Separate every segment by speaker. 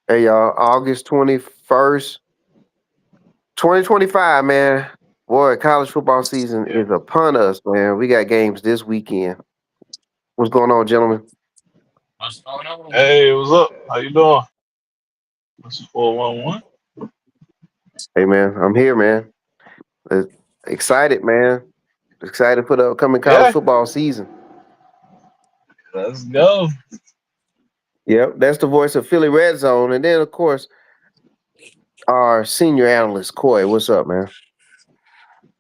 Speaker 1: Hey y'all, August 21st, 2025, man. Boy, college football season
Speaker 2: Yeah.
Speaker 1: is upon us, man. We got games this weekend. What's going on, gentlemen?
Speaker 3: What's going on?
Speaker 2: Hey, what's up? How you doing? This is 411.
Speaker 1: Hey man, I'm here, man. Uh, Excited, man. Excited for the upcoming college
Speaker 2: Yeah,
Speaker 1: football season.
Speaker 2: let's go.
Speaker 1: Yep, that's the voice of Philly Red Zone. And then of course, our senior analyst, Coy. What's up, man?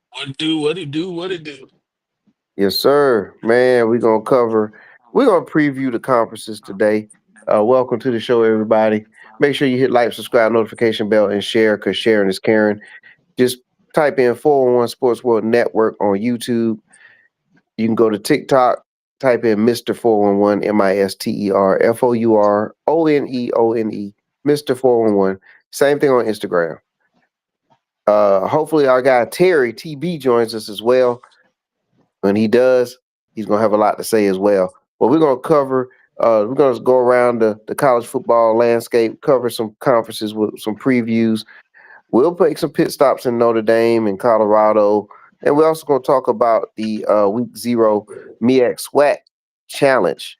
Speaker 3: What it do? What it do? What it do?
Speaker 1: Yes, sir. Man, we're gonna preview the conferences today. Welcome to the show, everybody. Make sure you hit like, subscribe, notification bell, and share because sharing is caring. Just type in 401 Sports World Network on YouTube. You can go to TikTok, type in Mr. 411, MisterFourOneone, Mr. 411. Same thing on Instagram. Hopefully our guy Terry TB joins us as well. When he does, he's gonna have a lot to say as well. But we're gonna go around the college football landscape, cover some conferences with some previews. We'll make some pit stops in Notre Dame and Colorado. And we're also gonna talk about the week zero MEAC SWAC challenge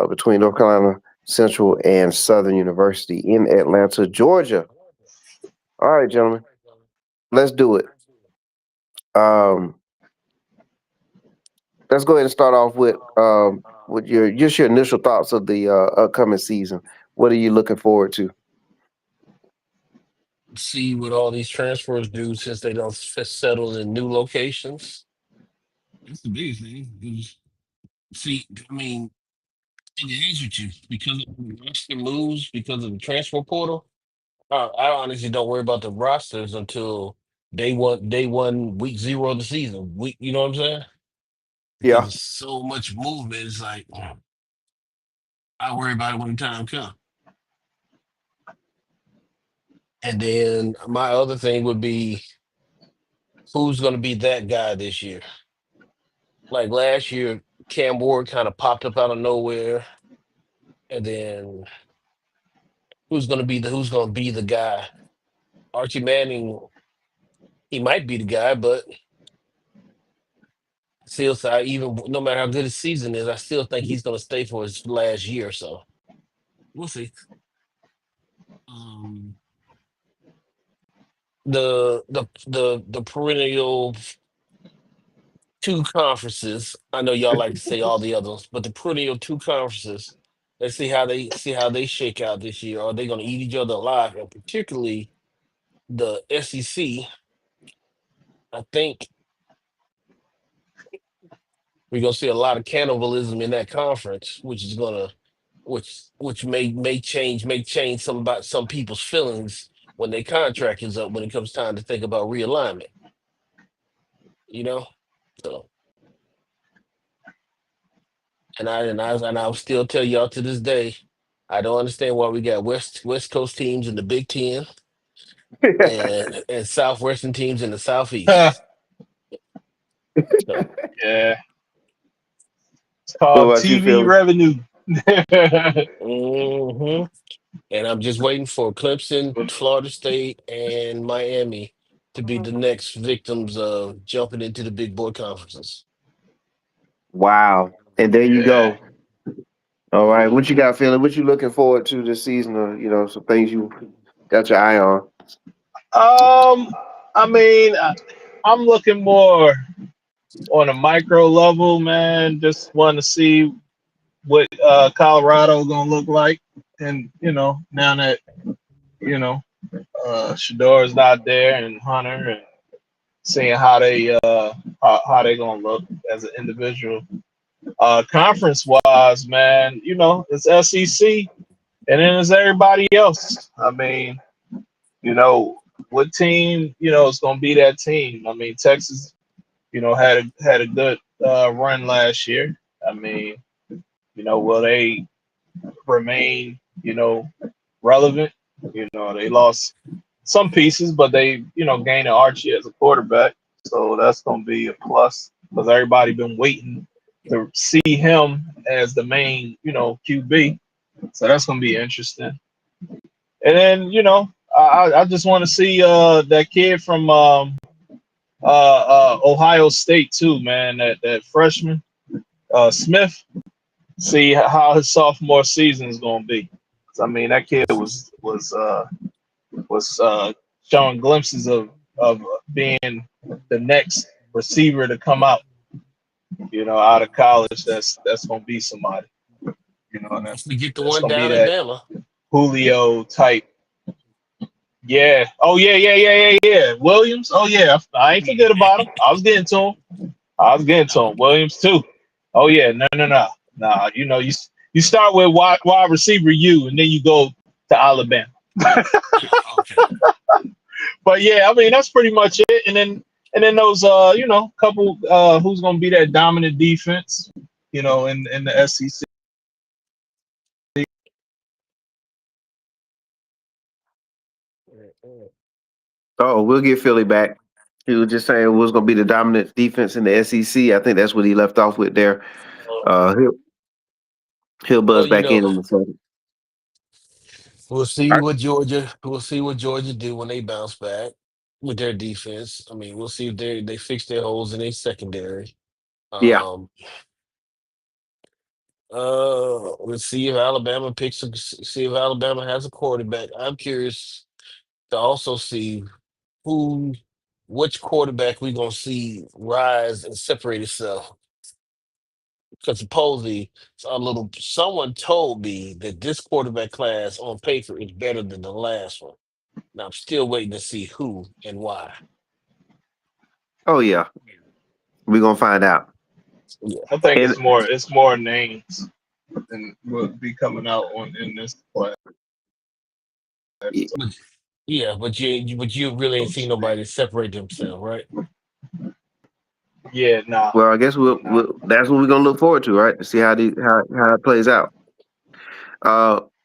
Speaker 1: between North Carolina Central and Southern University in Atlanta, Georgia. All right, gentlemen, let's do it. Um, let's go ahead and start off with your initial thoughts of the upcoming season. What are you looking forward to?
Speaker 3: See what all these transfers do since they don't settle in new locations. That's the biggest thing. See, I mean, to be honest with you, because of the roster moves, because of the transfer portal, I honestly don't worry about the rosters until day one, week zero of the season. You know what I'm saying? Because
Speaker 1: Yeah,
Speaker 3: there's so much movement. It's like I worry about it when the time comes. And then my other thing would be who's going to be that guy this year. Like last year, Cam Ward kind of popped up out of nowhere, and then who's going to be the guy? Archie Manning, he might be the guy, but still, so even no matter how good his season is, I still think he's going to stay for his last year or so. We'll see. Um, the perennial two conferences. I know y'all like to say all the others, but the perennial two conferences. Let's see how they shake out this year. Are they going to eat each other alive? And particularly the SEC. I think we're going to see a lot of cannibalism in that conference, which may change some people's feelings when their contract is up when it comes time to think about realignment. You know, so and I will still tell y'all to this day, I don't understand why we got West Coast teams in the Big Ten and Southwestern teams in the Southeast. So,
Speaker 2: Yeah, it's
Speaker 1: what
Speaker 2: called
Speaker 1: about you,
Speaker 2: TV
Speaker 1: Philly?
Speaker 2: revenue.
Speaker 3: hmm and I'm just waiting for Clemson, Florida State, and Miami to be the next victims of jumping into the big boy conferences.
Speaker 1: Wow, and there you
Speaker 2: Yeah.
Speaker 1: go. All right, what you got, Philly? What you looking forward to this season? Or some things you got your eye on.
Speaker 2: Um, I mean, I'm looking more on a micro level, man. Just want to see what Colorado gonna look like, and now that you know Shador's not there and Hunter, and seeing how they gonna look as an individual. Conference wise, man, it's SEC, and then there's everybody else. I mean, what team is gonna be that team? I mean, Texas, had a good run last year. I mean, will they remain, relevant? They lost some pieces, but they, gained Archie as a quarterback. So that's going to be a plus because everybody been waiting to see him as the main, QB. So that's going to be interesting. And then I just want to see that kid from Ohio State too, man. That freshman Smith. See how his sophomore season is going to be. 'Cause, I mean, that kid was showing glimpses of being the next receiver to come out, out of college. That's going to be somebody, and
Speaker 3: Hopefully get the
Speaker 2: that's
Speaker 3: one
Speaker 2: going to be
Speaker 3: down in
Speaker 2: that
Speaker 3: Bama.
Speaker 2: Julio type. Yeah. Oh yeah. Williams. Oh yeah. I ain't forget about him. I was getting to him. Williams too. Oh yeah. No. Nah. You start with wide receiver U, and then you go to Alabama.
Speaker 3: Okay.
Speaker 2: But yeah, I mean that's pretty much it. And then those couple who's gonna be that dominant defense, in the SEC.
Speaker 1: Oh, we'll get Philly back. He was just saying what's going to be the dominant defense in the SEC. I think that's what he left off with there. He'll
Speaker 3: Well,
Speaker 1: buzz back in a second.
Speaker 3: we'll see
Speaker 1: All right.
Speaker 3: what Georgia. We'll see what Georgia do when they bounce back with their defense. I mean, we'll see if they fix their holes in their secondary.
Speaker 1: Yeah.
Speaker 3: Let's see if Alabama see if Alabama has a quarterback. I'm curious to also see which quarterback we gonna see rise and separate itself. Because supposedly someone told me that this quarterback class on paper is better than the last one. Now I'm still waiting to see who and why.
Speaker 1: Oh, yeah. We're going to find out.
Speaker 3: Yeah.
Speaker 2: I think
Speaker 1: And
Speaker 2: it's more names than will be coming out in this class.
Speaker 3: Yeah, but you really ain't seen nobody separate themselves, right?
Speaker 2: Yeah, nah.
Speaker 1: well, I guess that's what we're going to look forward to, right? To see how it plays out.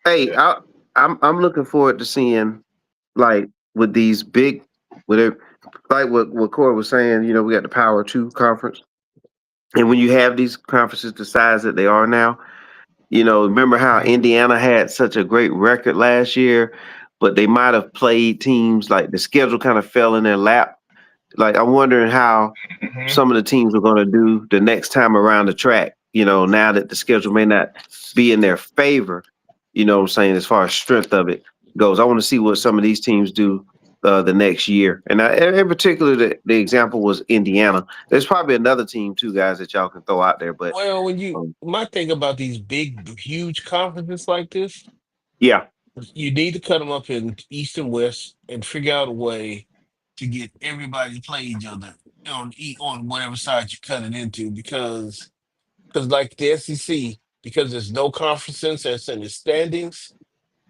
Speaker 1: Hey, I'm looking forward to seeing, like, with these big, like what Corey was saying, we got the Power 2 conference. And when you have these conferences the size that they are now, remember how Indiana had such a great record last year, but they might have played teams like the schedule kind of fell in their lap. Like, I'm wondering how some of the teams are going to do the next time around the track, now that the schedule may not be in their favor, what I'm saying, as far as strength of it goes. I want to see what some of these teams do the next year. And in particular, the example was Indiana. There's probably another team too, guys, that y'all can throw out there. But
Speaker 3: Well, my thing about these big, huge conferences like this,
Speaker 1: yeah,
Speaker 3: you need to cut them up in East and West and figure out a way to get everybody to play each other on whatever side you cut it into because like the SEC, because there's no conference that's in the standings,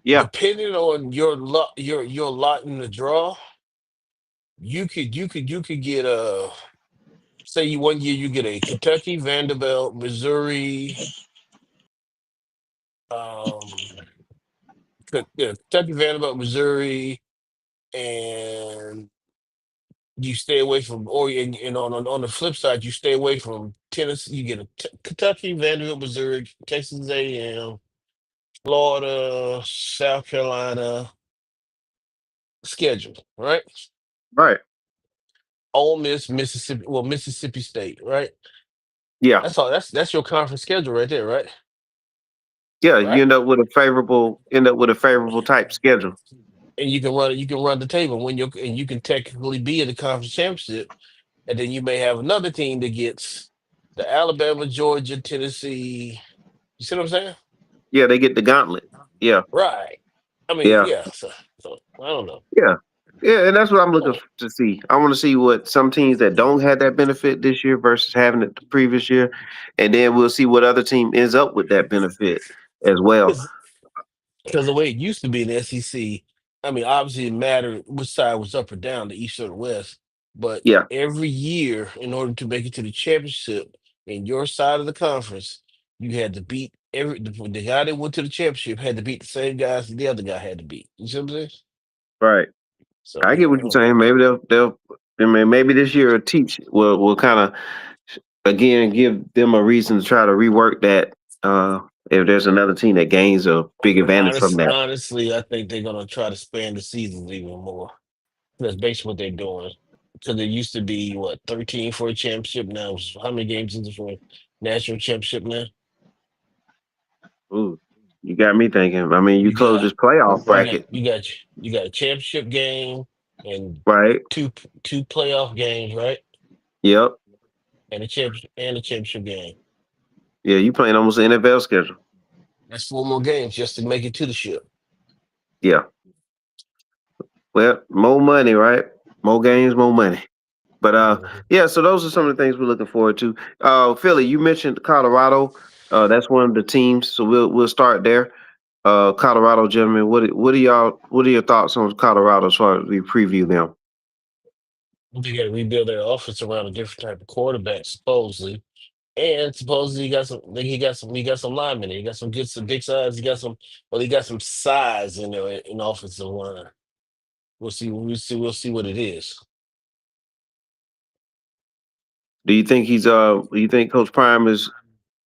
Speaker 1: yeah,
Speaker 3: depending on your lot in the draw, you could get say you one year you get a Kentucky, Vanderbilt, Missouri, um Kentucky, Vanderbilt, Missouri, and you stay away from and on the flip side, you stay away from Tennessee. You get a Kentucky, Vanderbilt, Missouri, Texas A&M, Florida, South Carolina schedule, right?
Speaker 1: right,
Speaker 3: Ole Miss, Mississippi, well, Mississippi State, right?
Speaker 1: yeah,
Speaker 3: That's all. That's your conference schedule right there, right?
Speaker 1: yeah. You
Speaker 3: Right.
Speaker 1: end up with a favorable type schedule.
Speaker 3: And you can run the table and you can technically be in the conference championship, and then you may have another team that gets the Alabama, Georgia, Tennessee. You see what I'm saying?
Speaker 1: Yeah, they get the gauntlet. Yeah,
Speaker 3: Right. I mean,
Speaker 1: yeah,
Speaker 3: yeah. So I don't know.
Speaker 1: yeah, yeah. And that's what I'm looking to see. I want to see what some teams that don't have that benefit this year versus having it the previous year, and then we'll see what other team ends up with that benefit as well.
Speaker 3: Because the way it used to be in the SEC, I mean, obviously it mattered which side was up or down, the East or the West. But
Speaker 1: Yeah,
Speaker 3: every year, in order to make it to the championship in your side of the conference, you had to beat the guy that went to the championship had to beat the same guys that the other guy had to beat. You see what I'm saying?
Speaker 1: right.
Speaker 3: So
Speaker 1: I
Speaker 3: yeah,
Speaker 1: get what
Speaker 3: I
Speaker 1: you're
Speaker 3: don't know.
Speaker 1: saying. Maybe they'll. I mean, maybe this year will kind of again give them a reason to try to rework that if there's another team that gains a big advantage from that.
Speaker 3: Honestly, I think they're gonna try to span the seasons even more. That's basically what they're doing. Because it used to be what 13 for a championship. Now how many games is it for a national championship now?
Speaker 1: Ooh, you got me thinking. I mean, you
Speaker 3: You
Speaker 1: close
Speaker 3: got
Speaker 1: this playoff
Speaker 3: you got
Speaker 1: bracket,
Speaker 3: you got you got a championship game and
Speaker 1: right?
Speaker 3: two playoff games, right?
Speaker 1: Yep.
Speaker 3: And a championship game.
Speaker 1: Yeah, you playing almost the NFL schedule.
Speaker 3: That's four more games just to make it to the ship.
Speaker 1: Yeah. Well, more money, right? More games, more money. But
Speaker 3: Mhm.
Speaker 1: yeah. So those are some of the things we're looking forward to. Philly, you mentioned Colorado. That's one of the teams. So we'll start there. Colorado, gentlemen. What are your thoughts on Colorado as far as we preview them?
Speaker 3: They got to rebuild their offense around a different type of quarterback, supposedly. And supposedly he got some linemen. He got some big size. He got some size in there in the offensive line. We'll see what it is.
Speaker 1: Do you think do you think Coach Prime is?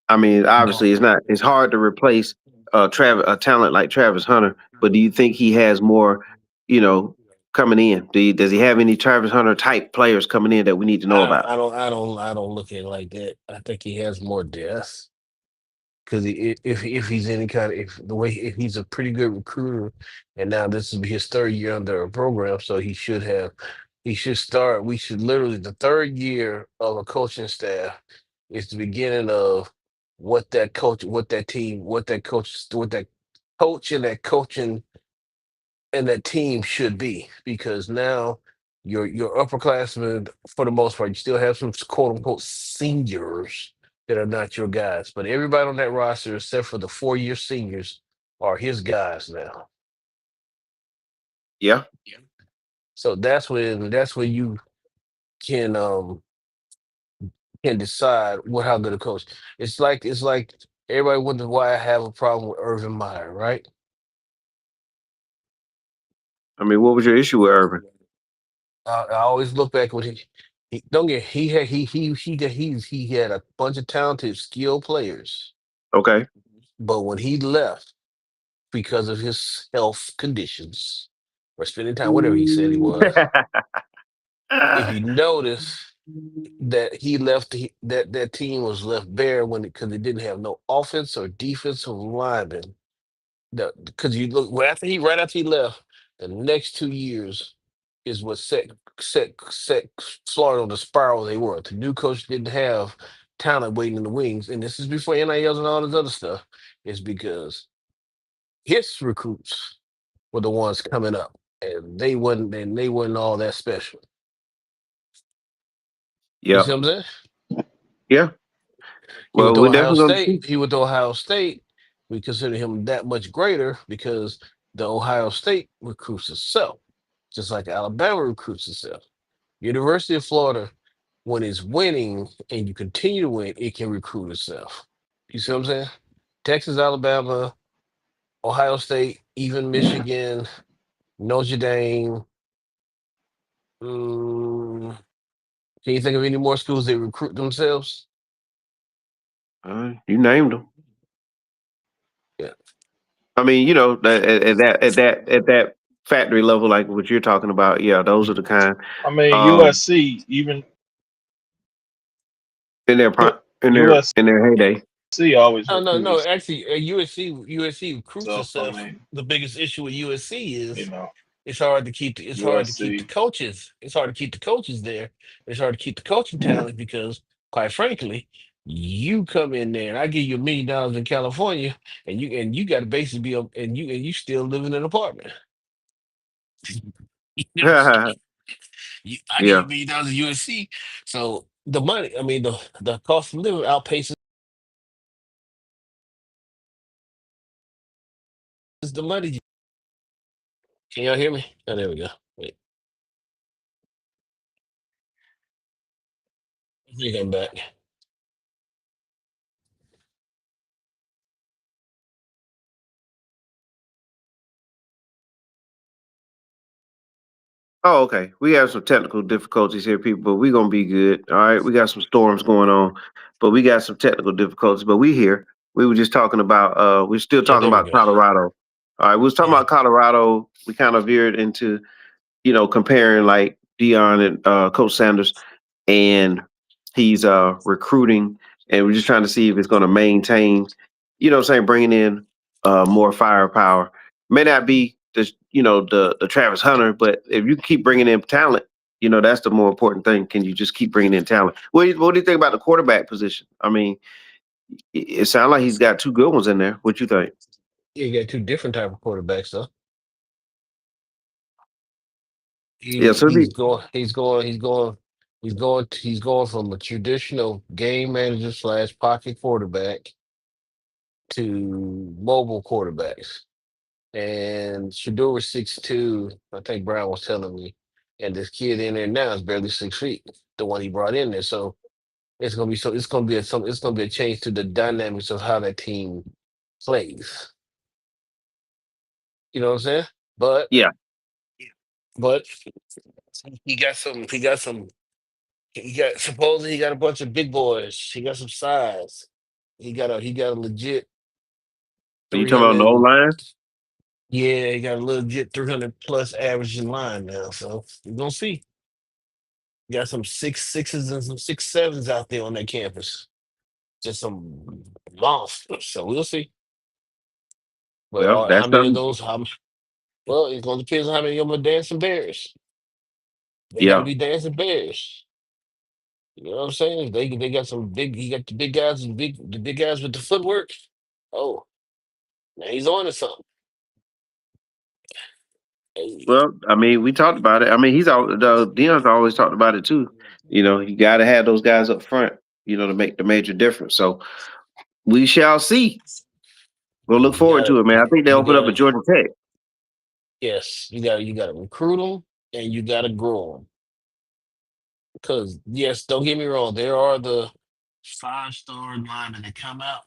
Speaker 1: I mean,
Speaker 3: Go.
Speaker 1: obviously, it's not. It's hard to replace a talent like Travis Hunter. But do you think he has more? You know, coming in. Does he have any Travis Hunter type players coming in that we need to know about?
Speaker 3: I don't look at it like that. I think he has more depth because if he's any kind of if he's a pretty good recruiter, and now this will be his third year under a program, so he should start. We should literally the third year of a coaching staff is the beginning of what that coach, what that team, what that coach and that team should be because now your upperclassmen for the most part you still have some quote unquote seniors that are not your guys, but everybody on that roster except for the 4 year seniors are his guys now.
Speaker 1: Yeah.
Speaker 3: So that's when you can decide what how good a coach. It's like everybody wonders why I have a problem with Urban Meyer, right?
Speaker 1: I mean, what was your issue with Urban?
Speaker 3: I always look back when he don't get he had a bunch of talented, skilled players,
Speaker 1: Okay.
Speaker 3: but when he left because of his health conditions or spending time, whatever he said he was, if you notice that he left, that team was left bare when because they didn't have no offense or defensive linemen. Because you look right after he left, the next 2 years is what set Florida on the spiral they were. The new coach didn't have talent waiting in the wings, and this is before NILs and all this other stuff. Is because his recruits were the ones coming up, and they wasn't all that special. You
Speaker 1: Yep.
Speaker 3: see what I'm saying?
Speaker 1: Yeah.
Speaker 3: He went
Speaker 1: Well,
Speaker 3: to
Speaker 1: we're
Speaker 3: Ohio
Speaker 1: definitely going to
Speaker 3: State.
Speaker 1: see.
Speaker 3: He went to Ohio State. We consider him that much greater because the Ohio State recruits itself, just like Alabama recruits itself. University of Florida, when it's winning and you continue to win, it can recruit itself. You see what I'm saying? Texas, Alabama, Ohio State, even Michigan, Notre Dame. Mm, can you think of any more schools that recruit themselves?
Speaker 1: You named them.
Speaker 3: Yeah.
Speaker 1: I mean, at that factory level, like what you're talking about, yeah, those are the kind.
Speaker 2: I mean,
Speaker 1: Um,
Speaker 2: USC, even
Speaker 1: in their in their heyday.
Speaker 2: USC always
Speaker 3: Oh no!
Speaker 2: recruited
Speaker 3: Actually, USC recruits
Speaker 2: stuff. I
Speaker 3: itself.
Speaker 2: mean,
Speaker 3: The biggest issue with USC
Speaker 2: you
Speaker 3: is
Speaker 2: know,
Speaker 3: it's hard to keep the
Speaker 2: USC.
Speaker 3: coaches. It's hard to keep the coaches there. It's hard to keep the coaching talent because, quite frankly, you come in there and I give you $1 million in California, and you got to basically be and you still live in an apartment. You know what I'm
Speaker 1: Yeah.
Speaker 3: saying? I give you $1 million in USC, so the money. I mean, the cost of living outpaces the money. Can y'all hear me? Oh, there we go. Wait, I think I'm back.
Speaker 1: Oh, okay. We have some technical difficulties here, people, but we're gonna be good. All right. We got some storms going on, but we got some technical difficulties, but we here. we were just talking about. We're still
Speaker 3: Yeah,
Speaker 1: talking
Speaker 3: there we
Speaker 1: about
Speaker 3: go.
Speaker 1: Colorado. All right, we was talking
Speaker 3: Yeah.
Speaker 1: about Colorado. We kind of veered into comparing like Dion and Coach Sanders, and he's recruiting, and we're just trying to see if it's going to maintain. What I'm saying, bringing in more firepower. May not be the Travis Hunter, but if you keep bringing in talent, that's the more important thing. Can you just keep bringing in talent? What do you think about the quarterback position? I mean, it sounds like he's got two good ones in there. What you think?
Speaker 3: You got two different type of quarterbacks though.
Speaker 1: Yeah, so
Speaker 3: He's going. He's going. He's going. He's going from a traditional game manager slash pocket quarterback to mobile quarterbacks. And Shador was 6'2". I think Brown was telling me, and this kid in there now is barely 6 feet. The one he brought in there, so it's gonna be so. It's gonna be it's gonna be a change to the dynamics of how that team plays. You know what I'm saying? But
Speaker 1: yeah,
Speaker 3: but he got some. He got some. He got supposedly he got a bunch of big boys. He got some size. He got a legit
Speaker 1: are you talking about the O
Speaker 3: 300.
Speaker 1: line?
Speaker 3: Yeah, he got a legit 300 plus average in line now. So we're gonna see. Got some 6'6s and some 6'7s out there on that campus. Just some monsters. So we'll see. But
Speaker 1: Well,
Speaker 3: how
Speaker 1: that's
Speaker 3: many of
Speaker 1: something.
Speaker 3: those? Well, it's gonna depend on how many of them are dancing bears. They got to
Speaker 1: Yeah.
Speaker 3: be dancing bears. You know what I'm saying? They got some big. He got the big guys, the big guys with the footwork. Oh, now he's on to something. Hey,
Speaker 1: Well, I mean, we talked about it. I mean, Dion's always talked about it too. You got to have those guys up front, to make the major difference. So we shall see. We'll look
Speaker 3: you
Speaker 1: forward
Speaker 3: gotta,
Speaker 1: to it, man. I think they
Speaker 3: you
Speaker 1: open up at
Speaker 3: gotta,
Speaker 1: Georgia Tech.
Speaker 3: yes, you gotta recruit them and you gotta grow them. Because yes, don't get me wrong, there are the 5-star linemen that come out,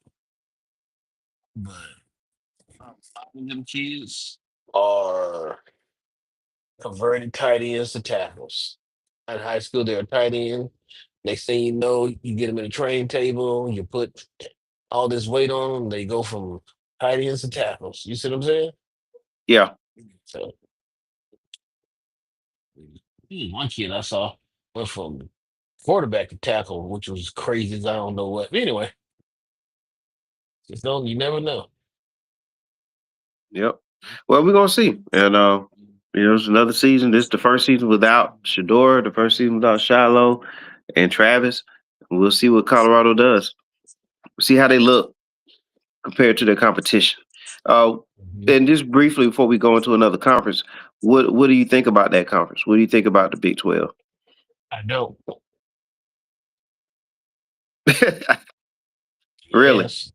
Speaker 3: but five of them kids are converted tight ends to tackles. In high school, they're a tight end. Next thing you know, you get them in a train table, you put all this weight on them, they go from tight ends to tackles. You see what I'm saying?
Speaker 1: Yeah.
Speaker 3: So, one kid I saw went from quarterback to tackle, which was crazy as I don't know what. But anyway, just don't you never know.
Speaker 1: Yep. Well, we're gonna see, and it's another season. This is the first season without Shador, the first season without Shiloh and Travis. We'll see what Colorado does. See how they look compared to their competition. Uh,
Speaker 3: Mhm.
Speaker 1: and just briefly before we go into another conference, what do you think about that conference? What do you think about the Big 12?
Speaker 3: I know.
Speaker 1: Really?
Speaker 3: Yes.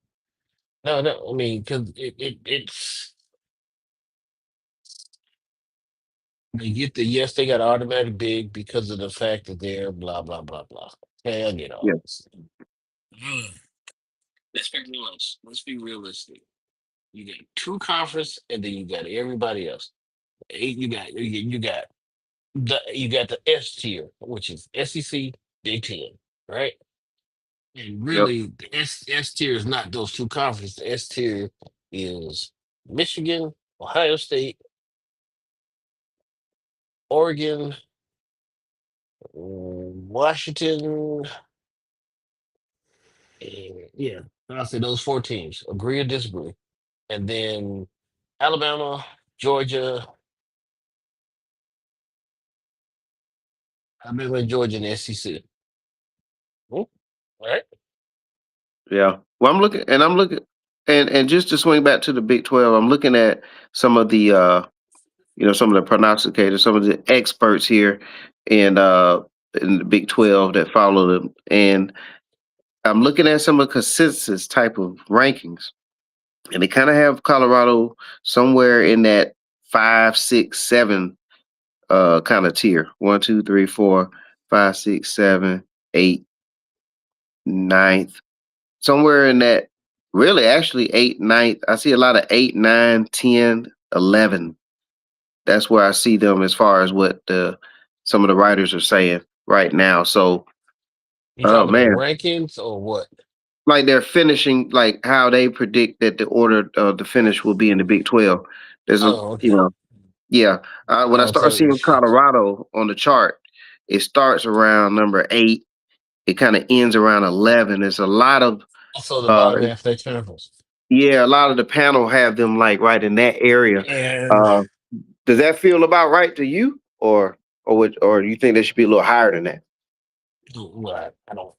Speaker 3: No, no. I mean, because it's they get the yes, they got automatic big because of the fact that they're blah blah blah blah. Okay, I get
Speaker 1: Yeah.
Speaker 3: all this. Ugh. Let's be realistic. Let's be realistic. You got two conference, and then you got everybody else. You got the S tier, which is SEC, Big Ten, right? And
Speaker 1: Yep.
Speaker 3: really, the S tier is not those two conferences. The S tier is Michigan, Ohio State, Oregon, Washington, and yeah, I'll say those four teams. Agree or disagree? And then Alabama, Georgia, Alabama, Georgia, and SEC. Hmm, right?
Speaker 1: Yeah. Well, and just to swing back to the Big 12, I'm looking at some of the some of the prognosticators, some of the experts here in the Big 12 that follow them. And I'm looking at some of the consensus type of rankings. And they kind of have Colorado somewhere in that 5, 6, 7 kind of tier. 1, 2, 3, 4, 5, 6, 7, 8, ninth. Somewhere in that, really actually 8, ninth. I see a lot of 8, 9, 10, 11. That's where I see them as far as what some of the writers are saying right now. So,
Speaker 3: You
Speaker 1: oh
Speaker 3: talking the
Speaker 1: man,
Speaker 3: rankings or what?
Speaker 1: like they're finishing, like how they predict that the order of the finish will be in the Big 12. There's a,
Speaker 3: Oh,
Speaker 1: you
Speaker 3: okay.
Speaker 1: know, yeah. When I
Speaker 3: Oh,
Speaker 1: start
Speaker 3: so
Speaker 1: seeing Colorado on the chart, it starts around number 8. It kind of ends around 11. There's a lot of,
Speaker 3: also the
Speaker 1: uh,
Speaker 3: bottom half of their conference.
Speaker 1: yeah, a lot of the panel have them like right in that area.
Speaker 3: And
Speaker 1: Uh, does that feel about right to you, or do you think they should be a little higher than that?
Speaker 3: what I don't.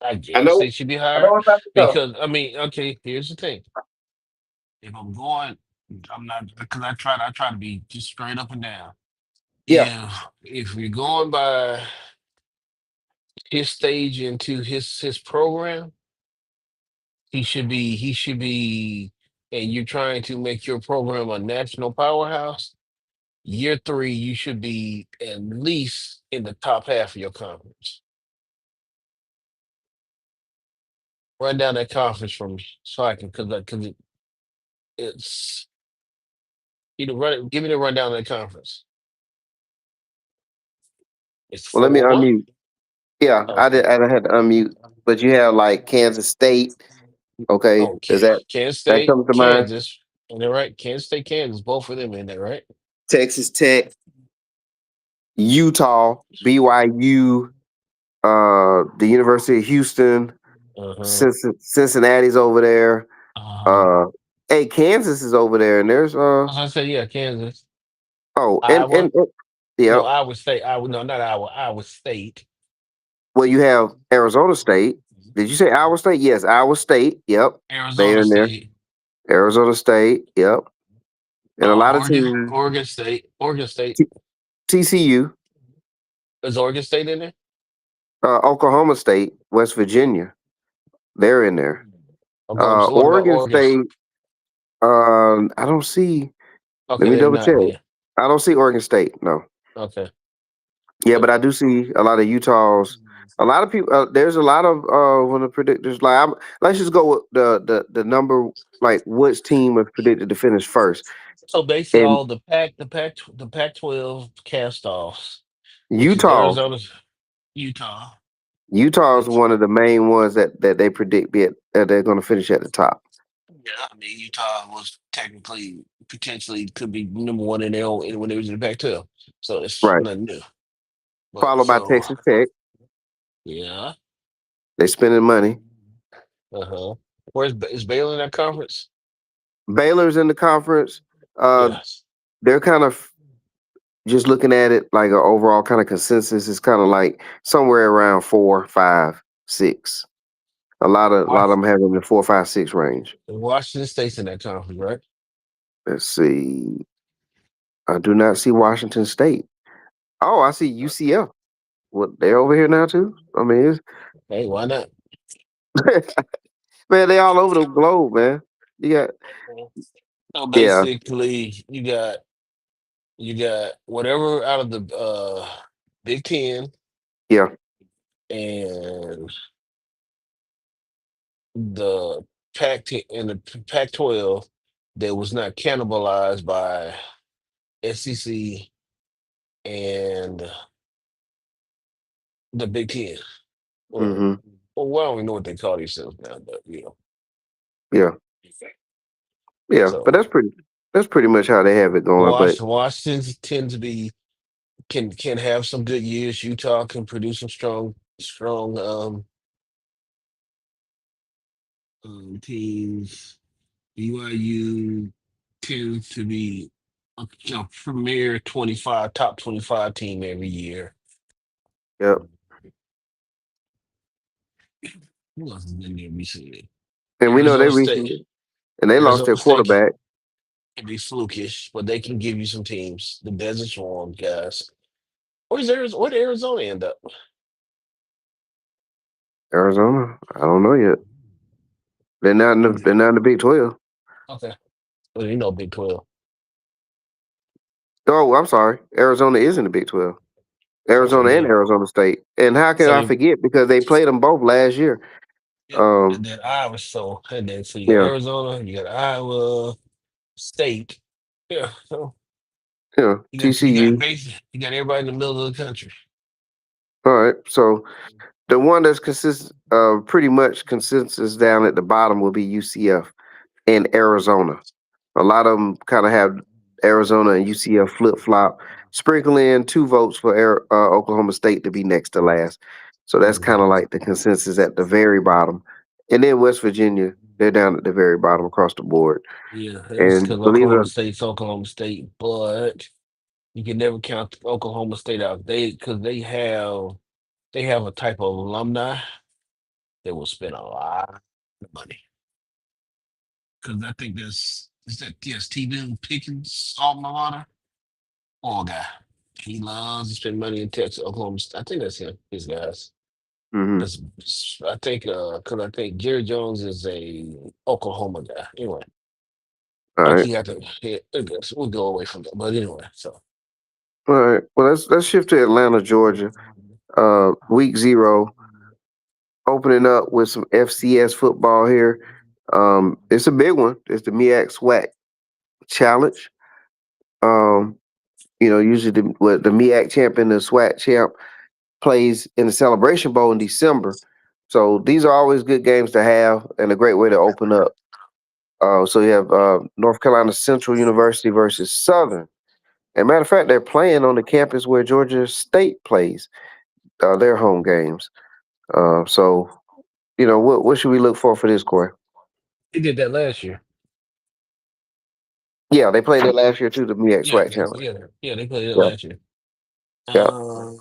Speaker 3: I
Speaker 1: I
Speaker 3: guess
Speaker 1: know,
Speaker 3: they should be
Speaker 1: I
Speaker 3: higher
Speaker 1: know it's not the tough.
Speaker 3: because I mean, okay. Here's the thing: if I'm going, I'm not because I try to be just straight up and down.
Speaker 1: Yeah.
Speaker 3: If you're going by his stage into his program, he should be, and you're trying to make your program a national powerhouse. Year three, you should be at least in the top half of your conference. Run down that conference for me so I can because it's give me the rundown of the conference. It's
Speaker 1: Well, let me
Speaker 3: 4-1.
Speaker 1: unmute. Yeah, I
Speaker 3: Okay.
Speaker 1: did. I had to unmute, but you have like Kansas State. Okay,
Speaker 3: Okay.
Speaker 1: does
Speaker 3: Kansas
Speaker 1: that
Speaker 3: State,
Speaker 1: come to mind?
Speaker 3: Kansas. And they're right. Kansas State, Kansas, both of them in there, right?
Speaker 1: Texas Tech, Utah, BYU, the University of Houston,
Speaker 3: Uh-huh.
Speaker 1: Cincinnati's over there.
Speaker 3: Uh,
Speaker 1: Uh, hey, Kansas is over there, and there's
Speaker 3: as I said, yeah, Kansas.
Speaker 1: oh,
Speaker 3: Iowa.
Speaker 1: yeah.
Speaker 3: No, Iowa State. Iowa, no, not Iowa. Iowa State.
Speaker 1: Well, you have Arizona State. Did you say Iowa State? Yes, Iowa State. Yep, they're
Speaker 3: Arizona
Speaker 1: in there.
Speaker 3: State.
Speaker 1: Arizona State. Yep, and a lot of
Speaker 3: Oregon.
Speaker 1: teams.
Speaker 3: Oregon State. Oregon State.
Speaker 1: T- TCU,
Speaker 3: Is Oregon State in there?
Speaker 1: Oklahoma State, West Virginia. They're in there.
Speaker 3: Okay, so what about
Speaker 1: Oregon
Speaker 3: Oregon?
Speaker 1: State. I don't see. Let
Speaker 3: Okay,
Speaker 1: me
Speaker 3: they're
Speaker 1: double
Speaker 3: not
Speaker 1: check.
Speaker 3: there.
Speaker 1: I don't see Oregon State. No.
Speaker 3: Okay.
Speaker 1: Yeah,
Speaker 3: Yep.
Speaker 1: but I do see a lot of Utah's. A lot of people. There's a lot of when the predictors like. Let's just go with the number. Like which team was predicted to finish first?
Speaker 3: So basically,
Speaker 1: And
Speaker 3: all the Pac-12 cast-offs, which is
Speaker 1: Utah.
Speaker 3: Arizona, Utah.
Speaker 1: Utah is
Speaker 3: Which,
Speaker 1: one of the main ones that they predict that they're going to finish at the top.
Speaker 3: yeah, I mean, Utah was technically, potentially, could be number one in their own when they was in the Pac-12. So it's
Speaker 1: Right.
Speaker 3: nothing new. But
Speaker 1: Followed by
Speaker 3: so,
Speaker 1: Texas Tech.
Speaker 3: yeah,
Speaker 1: They spending money.
Speaker 3: uh-huh. Is Baylor in that conference?
Speaker 1: Baylor's in the conference. Uh,
Speaker 3: Yes.
Speaker 1: they're kind of just looking at it like an overall kind of consensus is kind of like somewhere around 4, 5, 6. A lot of them have in the 4, 5, 6 range.
Speaker 3: Washington State's in that conference, right?
Speaker 1: Let's see. I do not see Washington State. Oh, I see UCF. What they're over here now too? I mean,
Speaker 3: Hey, why not?
Speaker 1: it's, man, they all over the globe, man. You got
Speaker 3: So
Speaker 1: yeah,
Speaker 3: basically, you got whatever out of the Big Ten
Speaker 1: yeah.
Speaker 3: and the and the Pac-12 that was not cannibalized by SEC and the Big Ten. Or,
Speaker 1: Hmm.
Speaker 3: well, I don't even know what they call themselves now, but
Speaker 1: Yeah, yeah. But
Speaker 3: so
Speaker 1: that's pretty much how they have it going. But
Speaker 3: Washington tends to be can have some good years. Utah can produce some strong teams. BYU tends to be a premier 25, top 25 team every year.
Speaker 1: yeah,
Speaker 3: Who else has been there recently?
Speaker 1: and we know they
Speaker 3: Arizona State.
Speaker 1: recently and they lost their
Speaker 3: Arizona State
Speaker 1: quarterback.
Speaker 3: can be flukish, but they can give you some teams. The Desert Swarm guys. Where did Arizona end up?
Speaker 1: Arizona, I don't know yet. They're not in the Big 12.
Speaker 3: Okay. Well, Big 12.
Speaker 1: Oh, I'm sorry. Arizona is in the Big 12.
Speaker 3: Okay,
Speaker 1: Arizona and
Speaker 3: yeah.
Speaker 1: Arizona State. And how can
Speaker 3: So
Speaker 1: I
Speaker 3: they
Speaker 1: forget? Because they played them both last year.
Speaker 3: Yep. And then Iowa, so you got
Speaker 1: Yeah,
Speaker 3: Arizona, you got Iowa State. Yeah. So
Speaker 1: yeah.
Speaker 3: you got
Speaker 1: TCU.
Speaker 3: you got everybody in the middle of the country.
Speaker 1: All right. So The one that's pretty much consensus down at the bottom will be UCF and Arizona. A lot of them kind of have Arizona and UCF flip flop. Sprinkle in 2 votes for Oklahoma State to be next to last. So that's kind of like the consensus at the very bottom. And then West Virginia, they're down at the very bottom across the board.
Speaker 3: Yeah, it's
Speaker 1: And
Speaker 3: because
Speaker 1: believe it
Speaker 3: Oklahoma
Speaker 1: or
Speaker 3: State's Oklahoma State, but you can never count Oklahoma State out. They have a type of alumni that will spend a lot of money. Because I think is that T.B. Pickens alma mater? Poor guy. He loves to spend money in Texas, Oklahoma State. I think that's him, his guys.
Speaker 1: hmm
Speaker 3: I think because I think Jerry Jones is a Oklahoma guy. Anyway,
Speaker 1: All
Speaker 3: I
Speaker 1: right.
Speaker 3: think I have to. Yeah, I guess we'll go away from that. But anyway, so
Speaker 1: All right. Well, let's shift to Atlanta, Georgia. Week 0, opening up with some FCS football here. It's a big one. It's the MEAC SWAC Challenge. Um, usually the MEAC champion, the SWAC champ, plays in the Celebration Bowl in December. So these are always good games to have and a great way to open up. So you have North Carolina Central University versus Southern. And matter of fact, they're playing on the campus where Georgia State plays their home games. So what should we look for this, Corey?
Speaker 3: he did that last year.
Speaker 1: Yeah, they played it last year too, the MEAC
Speaker 3: Yeah,
Speaker 1: SWAC Challenge.
Speaker 3: yeah, they played it
Speaker 1: Yeah,
Speaker 3: last year.
Speaker 1: yeah.
Speaker 3: Um,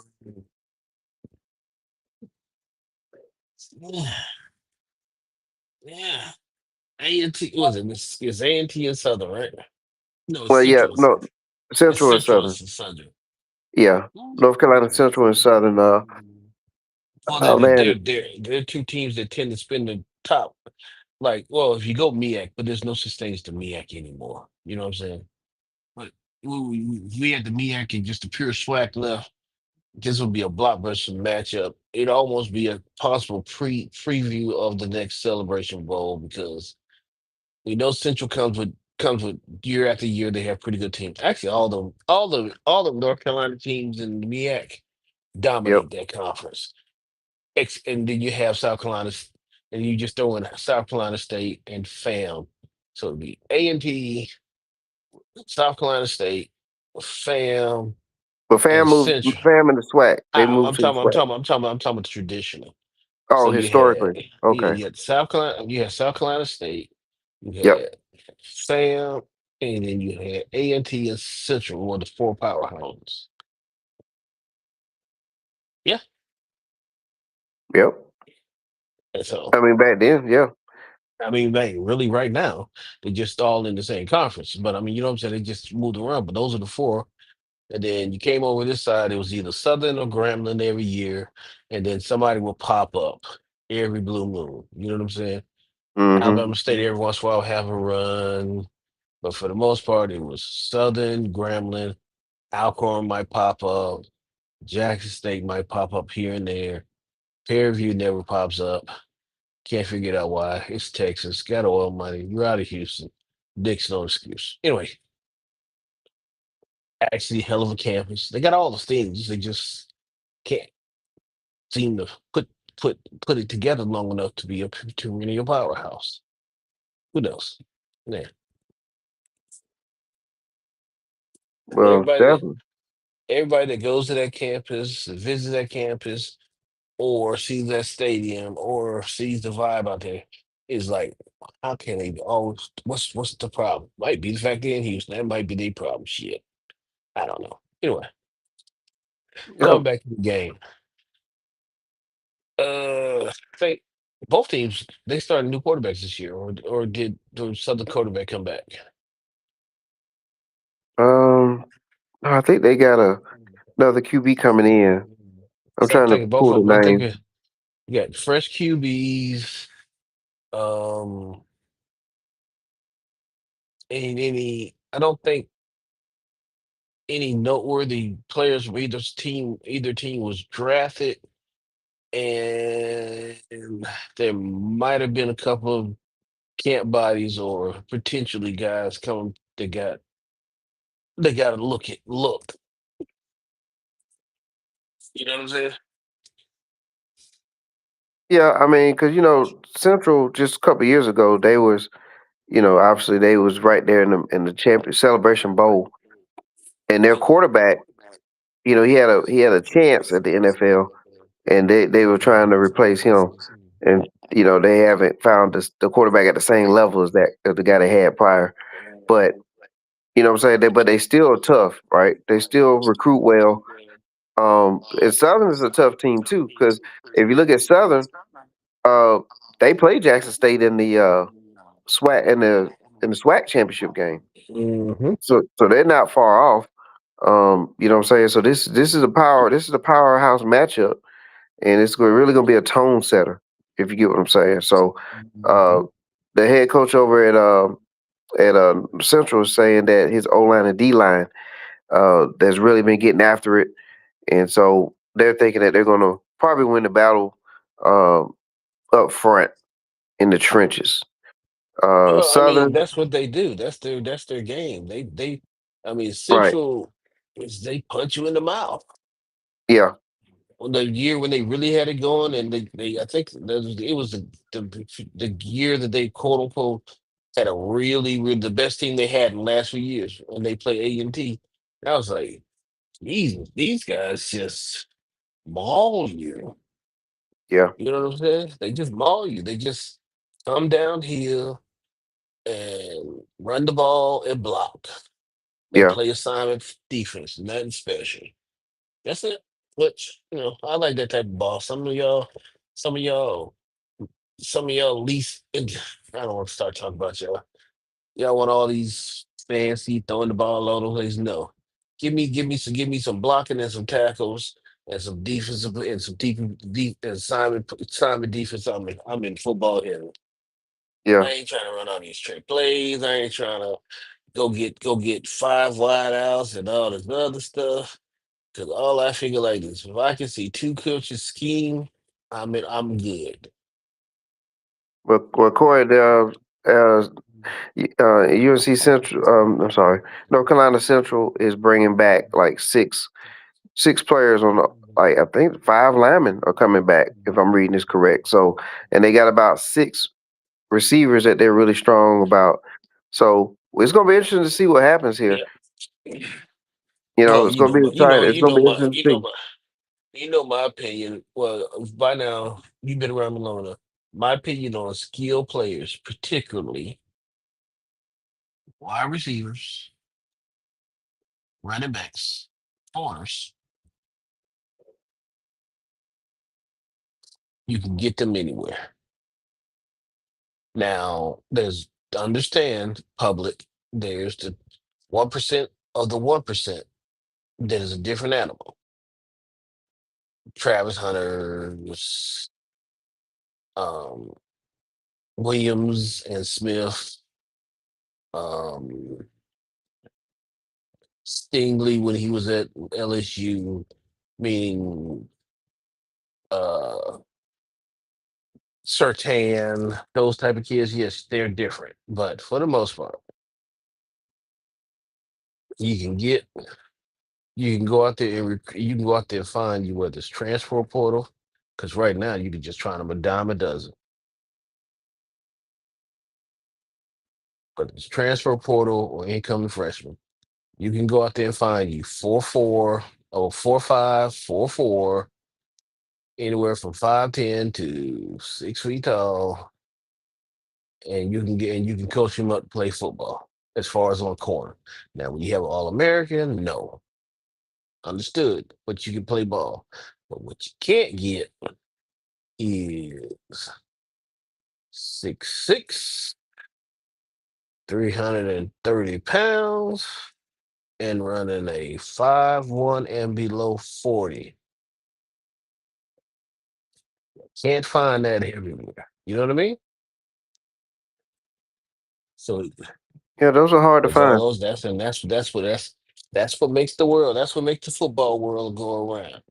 Speaker 3: yeah, yeah. A&T was it? It's A&T and Southern, right? No, it's
Speaker 1: Well, yeah,
Speaker 3: Central.
Speaker 1: no,
Speaker 3: It's
Speaker 1: Central and
Speaker 3: Central
Speaker 1: Southern.
Speaker 3: and Southern.
Speaker 1: Yeah, North Carolina Central and Southern.
Speaker 3: Well,
Speaker 1: Oh man,
Speaker 3: they're two teams that tend to spend the top. Like, well, if you go MEAC, but there's no such thing as the MEAC anymore. You know what I'm saying? But we had the MEAC and just the pure swag left. This would be a blockbuster matchup. It'd almost be a possible preview of the next Celebration Bowl because we know Central comes with year after year they have pretty good teams. Actually, all the North Carolina teams in the MEAC
Speaker 1: yep.
Speaker 3: dominate that conference. And then you have South Carolina, and you just throw in South Carolina State and FAM. So it'd be A&T, South Carolina State, FAM,
Speaker 1: But
Speaker 3: and Central.
Speaker 1: Fam and the SWAC, they moved
Speaker 3: I'm
Speaker 1: to the
Speaker 3: talking, I'm
Speaker 1: SWAC.
Speaker 3: talking, I'm talking, I'm talking about traditional. So
Speaker 1: Oh,
Speaker 3: you had,
Speaker 1: historically,
Speaker 3: yeah,
Speaker 1: okay.
Speaker 3: you had South Carolina, you had South Carolina State, you
Speaker 1: Yep,
Speaker 3: had FAM, and then you had A&T and Central were the four powerhouses. Yeah,
Speaker 1: yep.
Speaker 3: and so
Speaker 1: I mean, back then, yeah.
Speaker 3: I mean, like really, right now they're just all in the same conference. But I mean, you know what I'm saying? They just moved around. But those are the four. And then you came over this side. It was either Southern or Grambling every year, and then somebody will pop up every blue moon. You know what I'm saying?
Speaker 1: hmm
Speaker 3: Alabama State every once in a while have a run, but for the most part, it was Southern, Grambling, Alcorn might pop up, Jackson State might pop up here and there. Fairview never pops up. Can't figure it out why. It's Texas, got oil money. You're out of Houston. Dixon, no excuse. Anyway, actually, hell of a campus. They got all the things. They just can't seem to put it together long enough to be a perennial powerhouse. Who knows? Yeah.
Speaker 1: Well,
Speaker 3: Everybody,
Speaker 1: definitely.
Speaker 3: everybody that goes to that campus, visits that campus, or sees that stadium, or sees the vibe out there, is like, how can they always? What's the problem? Might be the fact they're in Houston. That might be their problem. Shit, I don't know. Anyway,
Speaker 1: Yep.
Speaker 3: going back to the game. I think both teams they started new quarterbacks this year, or did the Southern quarterback come back?
Speaker 1: Um, I think they got another QB coming in. I'm
Speaker 3: So I'm
Speaker 1: trying to
Speaker 3: thinking both
Speaker 1: pull the
Speaker 3: of them. I'm
Speaker 1: name.
Speaker 3: thinking you got fresh QBs. Um, and I don't think any noteworthy players from either team was drafted, and there might have been a couple of camp bodies or potentially guys coming. They got to look. You know what I'm saying?
Speaker 1: Yeah, I mean, because Central just a couple years ago, they was obviously they was right there in the champion celebration bowl, and their quarterback, he had a chance at the NFL, and they were trying to replace him, and they haven't found the quarterback at the same level as the guy they had prior, but what I'm saying, but they still tough, right? They still recruit well. And Southern is a tough team too, because if you look at Southern, uh, they played Jackson State in the SWAC in the SWAC championship game.
Speaker 3: Hmm.
Speaker 1: So they're not far off. You know what I'm saying? So this is a powerhouse matchup, and really gonna be a tone setter, if you get what I'm saying. So uh the head coach over at Central is saying that his O line and D line that's really been getting after it, and so they're thinking that they're gonna probably win the battle um up front in the trenches.
Speaker 3: Well, I mean,
Speaker 1: Southern,
Speaker 3: that's what they do. That's their game. I mean,
Speaker 1: right?
Speaker 3: Central is they punch you in the mouth.
Speaker 1: Yeah,
Speaker 3: On the year when they really had it going, and I think it was the year that they quote unquote had a really the best team they had in the last few years when they play A&T. I was like, Jesus, these guys just maul you.
Speaker 1: yeah,
Speaker 3: You know what I'm saying? They just maul you. They just come downhill and run the ball and block and
Speaker 1: yeah.
Speaker 3: play assignment defense. Nothing special. That's it. Which, I like that type of ball. Some of y'all, some of y'all least. I don't want to start talking about y'all. Y'all want all these fancy throwing the ball all over the place. No, give me some blocking and some tackles and some defensive and some deep assignment defense. I'm in football here.
Speaker 1: Yeah.
Speaker 3: I ain't trying to run all these trick plays. I ain't trying to go get five wide outs and all this other stuff. Cause all I figure like this, if I can see two coaches scheme, I'm good.
Speaker 1: Well, Corey, UNC Central. I'm sorry, North Carolina Central is bringing back like six players on the. Like I think five linemen are coming back, if I'm reading this correct. So, and they got about six receivers that they're really strong about. So it's gonna be interesting to see what happens here.
Speaker 3: Yeah. Well,
Speaker 1: It's gonna be exciting. It's gonna be interesting to see.
Speaker 3: my opinion. Well, by now you've been around me long enough. My opinion on skill players, particularly wide receivers, running backs, corners, you can get them anywhere. Now, understand public. There's the 1% of the 1% that is a different animal. Travis Hunter, um, Williams and Smith, um, Stingley when he was at LSU, meaning uh, Sertan, those type of kids. Yes, they're different, but for the most part, you can get you can go out there and you can go out there and find you whether it's transfer portal, because right now you can just try them a dime a dozen, but it's transfer portal or incoming freshman. You can go out there and find you 4'4" or 4'5", 4'4", anywhere from 5'10" to 6 feet tall, and you can coach him up to play football as far as on corner. Now, when you have an All American, no, understood, but you can play ball. But what you can't get is 6'6", 330 pounds, and running a 5'1" and below 40. Can't find that everywhere. You know what I mean? So
Speaker 1: Yeah, those are hard to
Speaker 3: there's all
Speaker 1: find.
Speaker 3: those. That's what makes the world. That's what makes the football world go around.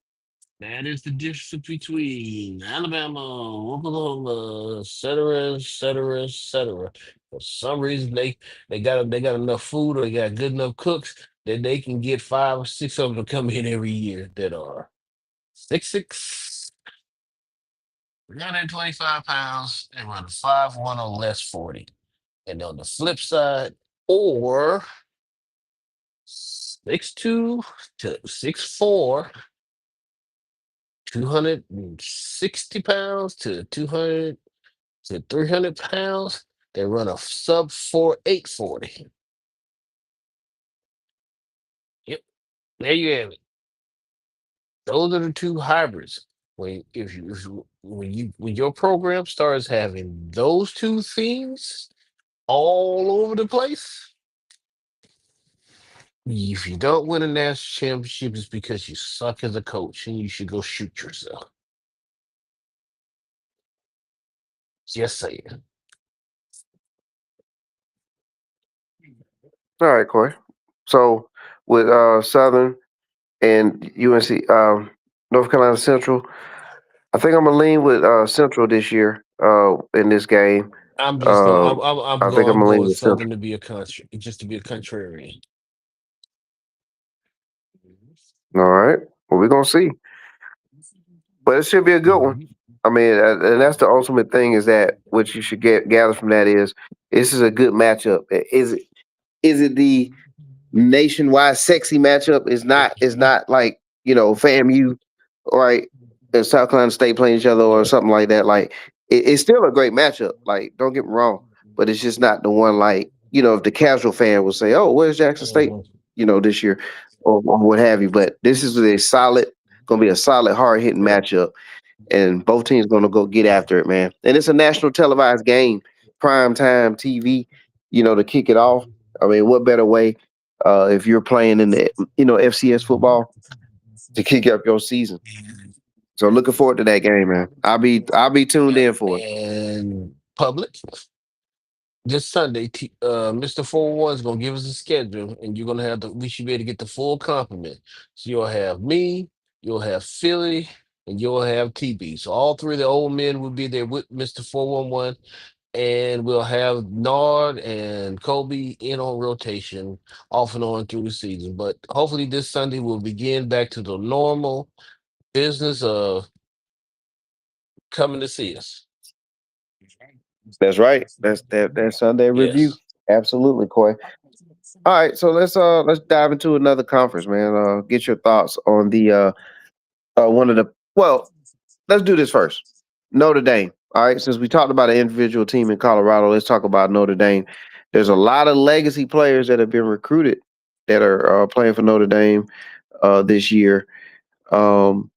Speaker 3: That is the difference between Alabama, Oklahoma, et cetera, et cetera, et cetera. For some reason, they got enough food or they got good enough cooks that they can get 5 or 6 of them to come in every year that are 6'6". 325 pounds and run a 5'1" or less 40. And on the flip side, or 6'2" to 6'4", 260 pounds to 200 to 300 pounds, they run a sub 4.840. Yep, there you have it. Those are the two hybrids. When your program starts having those two things all over the place, if you don't win a national championship, it's because you suck as a coach and you should go shoot yourself. Just saying.
Speaker 1: All right, Corey. So with Southern and UNC, North Carolina Central, I think I'm gonna lean with Central this year in this game.
Speaker 3: I'm just going.
Speaker 1: Uh, I think I'm
Speaker 3: I'm
Speaker 1: gonna lean
Speaker 3: going
Speaker 1: with Central.
Speaker 3: Southern to be a country, just to be a contrarian.
Speaker 1: All right. Well, we're gonna see, but it should be a good one.
Speaker 3: Mhm.
Speaker 1: I mean, and that's the ultimate thing is that what you should gather from that is this is a good matchup. Is it the nationwide sexy matchup? Is not like FAMU, right, and South Carolina State playing each other or something like that. Like it's still a great matchup. Like don't get me wrong, but it's just not the one like if the casual fan will say, "Oh, where's Jackson State?"
Speaker 3: Mhm.
Speaker 1: This year or what have you. But this is going to be a solid, hard hitting matchup, and both teams going to go get after it, man. And it's a national televised game, prime time TV. To kick it off. I mean, what better way if you're playing in the FCS football to kick up your season? So looking forward to that game, man. I'll be tuned
Speaker 3: Yep.
Speaker 1: in for it.
Speaker 3: And public this Sunday, Mr. 401 is gonna give us a schedule, and you're gonna have we should be able to get the full complement. So you'll have me, you'll have Philly, and you'll have TB. So all three of the old men will be there with Mr. 411, and we'll have Nard and Kobe in on rotation off and on through the season. But hopefully this Sunday we'll begin back to the normal business of coming to see us.
Speaker 1: That's right. That Sunday review.
Speaker 3: Yes.
Speaker 1: Absolutely, Coy. All right, so let's dive into another conference, man. Get your thoughts on the one of the well. Let's do this first. Notre Dame. All right, since we talked about an individual team in Colorado, let's talk about Notre Dame. There's a lot of legacy players that have been recruited that are playing for Notre Dame this year. Um,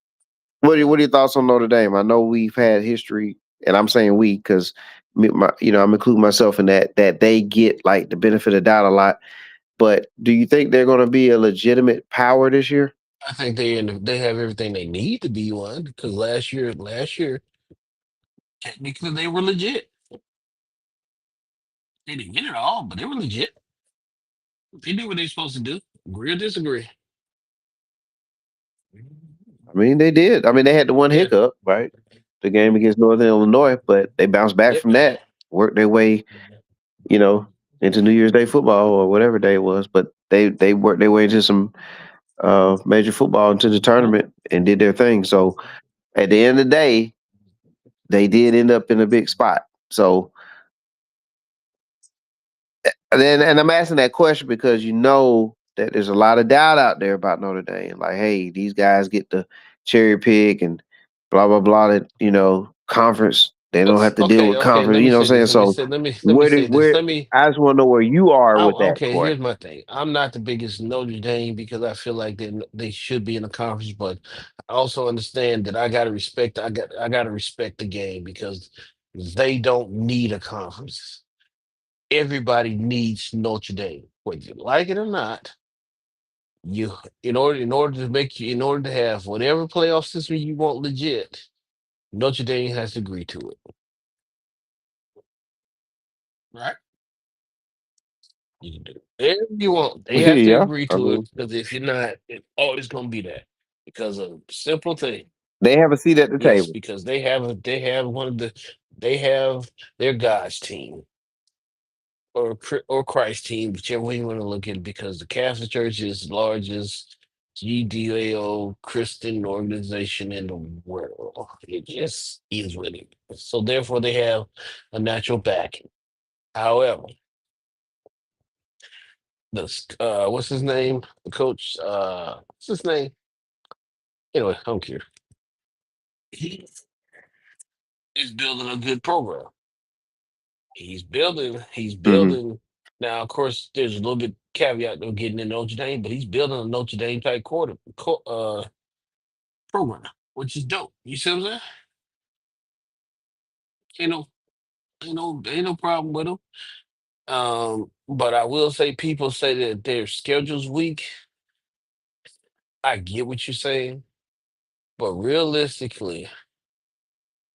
Speaker 1: what are your thoughts on Notre Dame? I know we've had history, and I'm saying we because I'm including myself in that they get like the benefit of doubt a lot. But do you think they're going to be a legitimate power this year?
Speaker 3: I think they have everything they need to be one because last year technically they were legit. They didn't win it all, but they were legit. They did what they're supposed to do. Agree or disagree?
Speaker 1: I mean, they did. I mean, they had the one
Speaker 3: Yeah.
Speaker 1: hiccup, right? The game against Northern Illinois, but they bounced back
Speaker 3: Yep.
Speaker 1: from that, worked their way, you know, into New Year's Day football or whatever day it was. But they worked their way into some major football into the tournament and did their thing. So at the end of the day, they did end up in a big spot. So and I'm asking that question because you know that there's a lot of doubt out there about Notre Dame. Like, hey, these guys get the cherry pick and blah blah blah. That conference they don't have to deal
Speaker 3: Okay.
Speaker 1: with
Speaker 3: Okay.
Speaker 1: conference.
Speaker 3: Let me
Speaker 1: You know what
Speaker 3: say
Speaker 1: I'm saying?
Speaker 3: this.
Speaker 1: So
Speaker 3: Let me
Speaker 1: where
Speaker 3: say
Speaker 1: did
Speaker 3: this.
Speaker 1: where I just want to know where you are with that,
Speaker 3: Okay.
Speaker 1: Corey.
Speaker 3: Here's my thing. I'm not the biggest Notre Dame because I feel like they should be in the conference, but I also understand that I got to respect the game because they don't need a conference. Everybody needs Notre Dame, whether you like it or not. You in order to have whatever playoff system you want legit, Notre Dame has to agree to it. Right? You can do whatever you want. They have to
Speaker 1: Yeah,
Speaker 3: agree
Speaker 1: I
Speaker 3: to it
Speaker 1: mean
Speaker 3: because if you're not, it's always gonna be that. Because of simple thing.
Speaker 1: they have a seat at the
Speaker 3: Yes,
Speaker 1: table.
Speaker 3: because they have one of the they have their God's team or Christ team, whichever way you want to look at it, because the Catholic Church is largest GDAO Christian organization in the world. It just is what it is. So therefore, they have a natural backing. However, what's his name? The coach. What's his name? Anyway, I don't care. He is building a good program. He's building. He's
Speaker 1: Hmm.
Speaker 3: building. Now, of course, there's a little bit caveat of getting in Notre Dame, but he's building a Notre Dame type program, which is dope. You see what I'm saying? Ain't no, ain't no problem with him. But I will say, people say that their schedule's weak. I get what you're saying, but realistically,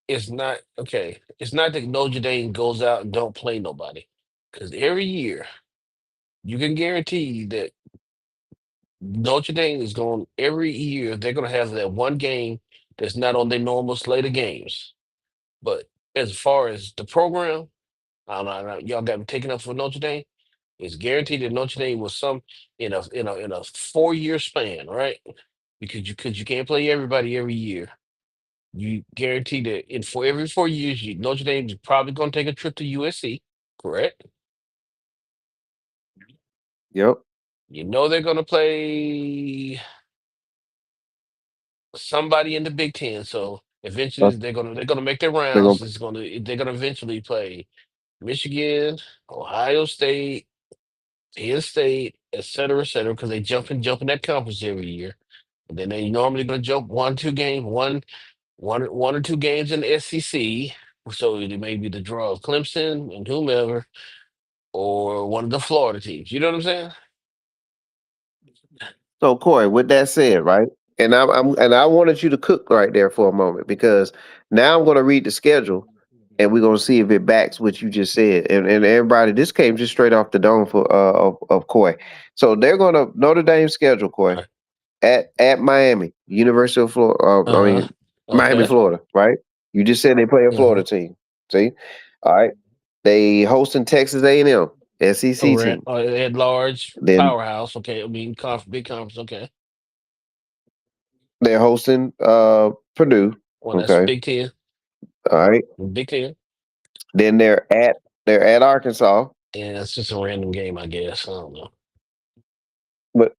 Speaker 3: it's not okay. It's not that Notre Dame goes out and don't play nobody, because every year you can guarantee that Notre Dame is going every year. They're going to have that one game that's not on their normal slate of games. But as far as the program, I don't know, y'all got me taken up for Notre Dame. It's guaranteed that Notre Dame was some in a 4 year span, right? Because you can't play everybody every year. You guarantee that in for every 4 years, Notre Dame's probably going to take a trip to USC, correct?
Speaker 1: Yep.
Speaker 3: You know they're going to play somebody in the Big Ten, so eventually
Speaker 1: Uh,
Speaker 3: they're gonna make their
Speaker 1: They're
Speaker 3: rounds.
Speaker 1: gonna
Speaker 3: They're gonna eventually play Michigan, Ohio State, Penn State, et cetera, because they jump in that conference every year. And then they normally gonna jump one or two games in the SEC. So it may be the draw of Clemson and whomever, or one of the Florida teams. You know what I'm saying?
Speaker 1: So Corey, with that said, right? And I wanted you to cook right there for a moment because now I'm gonna read the schedule and we're gonna see if it backs what you just said. And everybody, this came just straight off the dome for of Coy. So they're gonna Notre Dame schedule, Coy,
Speaker 3: Right.
Speaker 1: at Miami, University of Florida. I
Speaker 3: Uh huh.
Speaker 1: mean Miami,
Speaker 3: Okay.
Speaker 1: Florida, right? You just said they play a
Speaker 3: Uh-huh.
Speaker 1: Florida team. See, all right. They hosting Texas A&M, SEC
Speaker 3: Or at,
Speaker 1: team.
Speaker 3: or at large
Speaker 1: Then
Speaker 3: powerhouse. Okay. I mean, big conference. Okay.
Speaker 1: they're hosting Purdue.
Speaker 3: Well, that's
Speaker 1: Okay,
Speaker 3: Big Ten.
Speaker 1: all right.
Speaker 3: Big Ten.
Speaker 1: Then they're at Arkansas,
Speaker 3: And it's just a random game, I guess. I don't know.
Speaker 1: but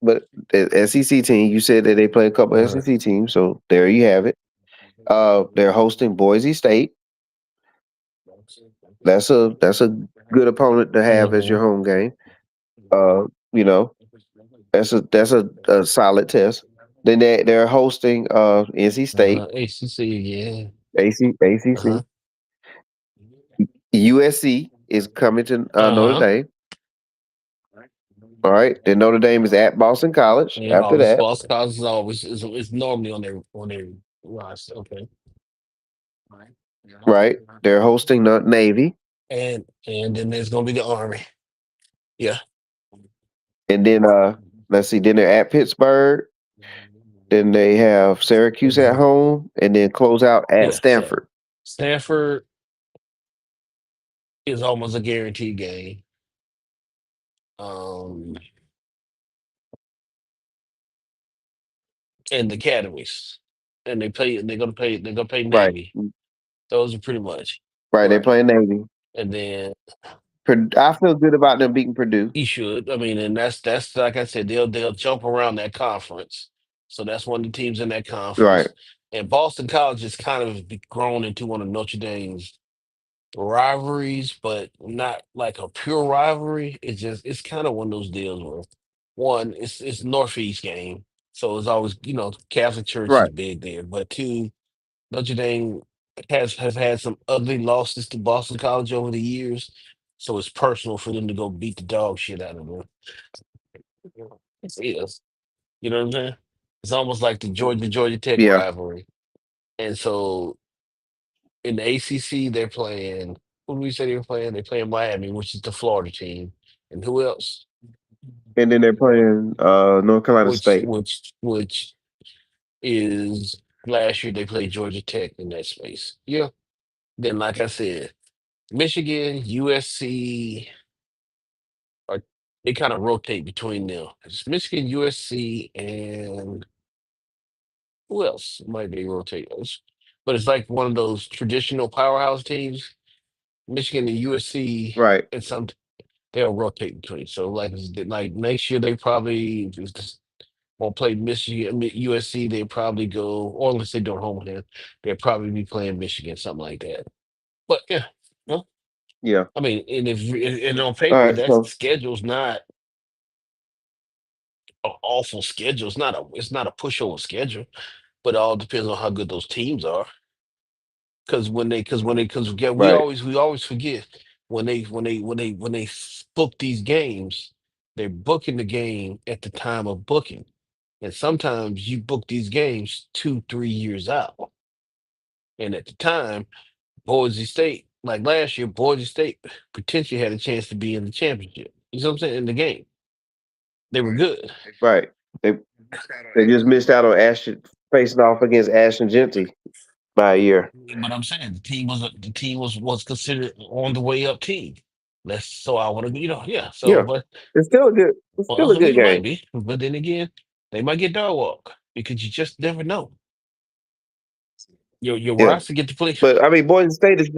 Speaker 1: the SEC team. You said that they play a couple of
Speaker 3: Uh-huh.
Speaker 1: SEC teams, so there you have it. They're hosting Boise State. That's a good opponent to have as your
Speaker 3: Mm-hmm.
Speaker 1: home game. Uh, you know, that's a solid test. Then they're hosting NC State,
Speaker 3: ACC, yeah.
Speaker 1: ACC.
Speaker 3: Uh-huh.
Speaker 1: USC is coming to Notre
Speaker 3: Uh-huh.
Speaker 1: Dame. All right. Then Notre Dame is at Boston College
Speaker 3: Yeah,
Speaker 1: after
Speaker 3: all this
Speaker 1: that.
Speaker 3: false cause is always is normally on their roster. Okay.
Speaker 1: Right. They're hosting the Navy.
Speaker 3: And then there's gonna be the Army. Yeah.
Speaker 1: And then let's see, then they're at Pittsburgh. Then they have Syracuse at
Speaker 3: Mhm.
Speaker 1: home and then close out at
Speaker 3: Yeah. So
Speaker 1: Stanford.
Speaker 3: Stanford is almost a guaranteed game. Um and the academies. And they're gonna pay
Speaker 1: Right.
Speaker 3: Navy. Those are pretty much.
Speaker 1: Right. They're
Speaker 3: Right.
Speaker 1: playing Navy.
Speaker 3: And then
Speaker 1: I feel good about them beating Purdue.
Speaker 3: he should. I mean, and that's like I said, they'll jump around that conference. So that's one of the teams in that
Speaker 1: Right.
Speaker 3: conference. And Boston College has kind of grown into one of Notre Dame's rivalries, but not like a pure rivalry. It's kind of one of those deals where one, it's Northeast game. So it's always, Catholic Church is
Speaker 1: Right.
Speaker 3: big there. But two, Notre Dame has had some ugly losses to Boston College over the years. So it's personal for them to go beat the dog shit out of them. It is. You know what I'm saying? It's almost like the Georgia Tech
Speaker 1: Yeah.
Speaker 3: rivalry. And so in the ACC, they're playing. Who do we say they were playing? They're playing Miami, which is the Florida team. And who else?
Speaker 1: And then they're playing North Carolina
Speaker 3: Which
Speaker 1: State.
Speaker 3: which which is last year they played Georgia Tech in that space. Yeah. Then, like I said, Michigan, USC, or They kind of rotate between them. It's Michigan, USC, and who else might be rotate? But it's like one of those traditional powerhouse teams. Michigan and USC,
Speaker 1: Right.
Speaker 3: and some they'll rotate between. So like next year they probably won't play Michigan, USC. They probably go, or unless they don't home with them, they'll probably be playing Michigan, something like that. But yeah, well,
Speaker 1: Yeah.
Speaker 3: I mean, and and on
Speaker 1: All
Speaker 3: paper
Speaker 1: right.
Speaker 3: that
Speaker 1: So
Speaker 3: schedule's not an awful schedule. It's not a pushover schedule, but it all depends on how good those teams are. Because we
Speaker 1: right.
Speaker 3: always forget when they book these games, they're booking the game at the time of booking, and sometimes you book these games 2-3 years out, and at the time, Boise State, like last year, Boise State potentially had a chance to be in the championship. You know what I'm saying? In the game, they were good.
Speaker 1: Right. They they just missed out on Ashton facing off against Ashton Genty by a year.
Speaker 3: But I'm saying the team was considered on the way up team. That's so I want to yeah. So
Speaker 1: Yeah.
Speaker 3: but
Speaker 1: It's still a good. It's still
Speaker 3: well,
Speaker 1: a
Speaker 3: I
Speaker 1: good
Speaker 3: mean it might
Speaker 1: game.
Speaker 3: be, but then again, they might get dog walk because you just never know. Your
Speaker 1: Yeah.
Speaker 3: roster get to play.
Speaker 1: But I mean, Boise State is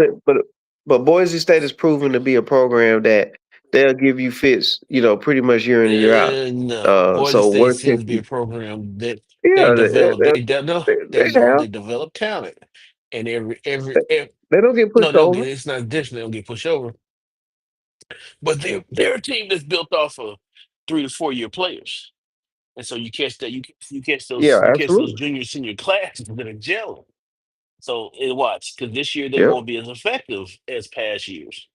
Speaker 1: but Boise State is proven to be a program that they'll give you fits. Pretty much year in and year out.
Speaker 3: No, Boise
Speaker 1: So
Speaker 3: State
Speaker 1: worst case,
Speaker 3: seems to be a program that they
Speaker 1: yeah,
Speaker 3: develop. No,
Speaker 1: they have.
Speaker 3: they develop talent, and
Speaker 1: They, they don't get
Speaker 3: no,
Speaker 1: pushed
Speaker 3: they don't get.
Speaker 1: over.
Speaker 3: It's not additional. They don't get pushed over, but they're a team that's built off of 3 to 4 year players. And so
Speaker 1: Yeah,
Speaker 3: you catch those
Speaker 1: absolutely.
Speaker 3: junior senior classes that are gelling. So watch because this year they
Speaker 1: Yeah,
Speaker 3: won't be as effective as past years.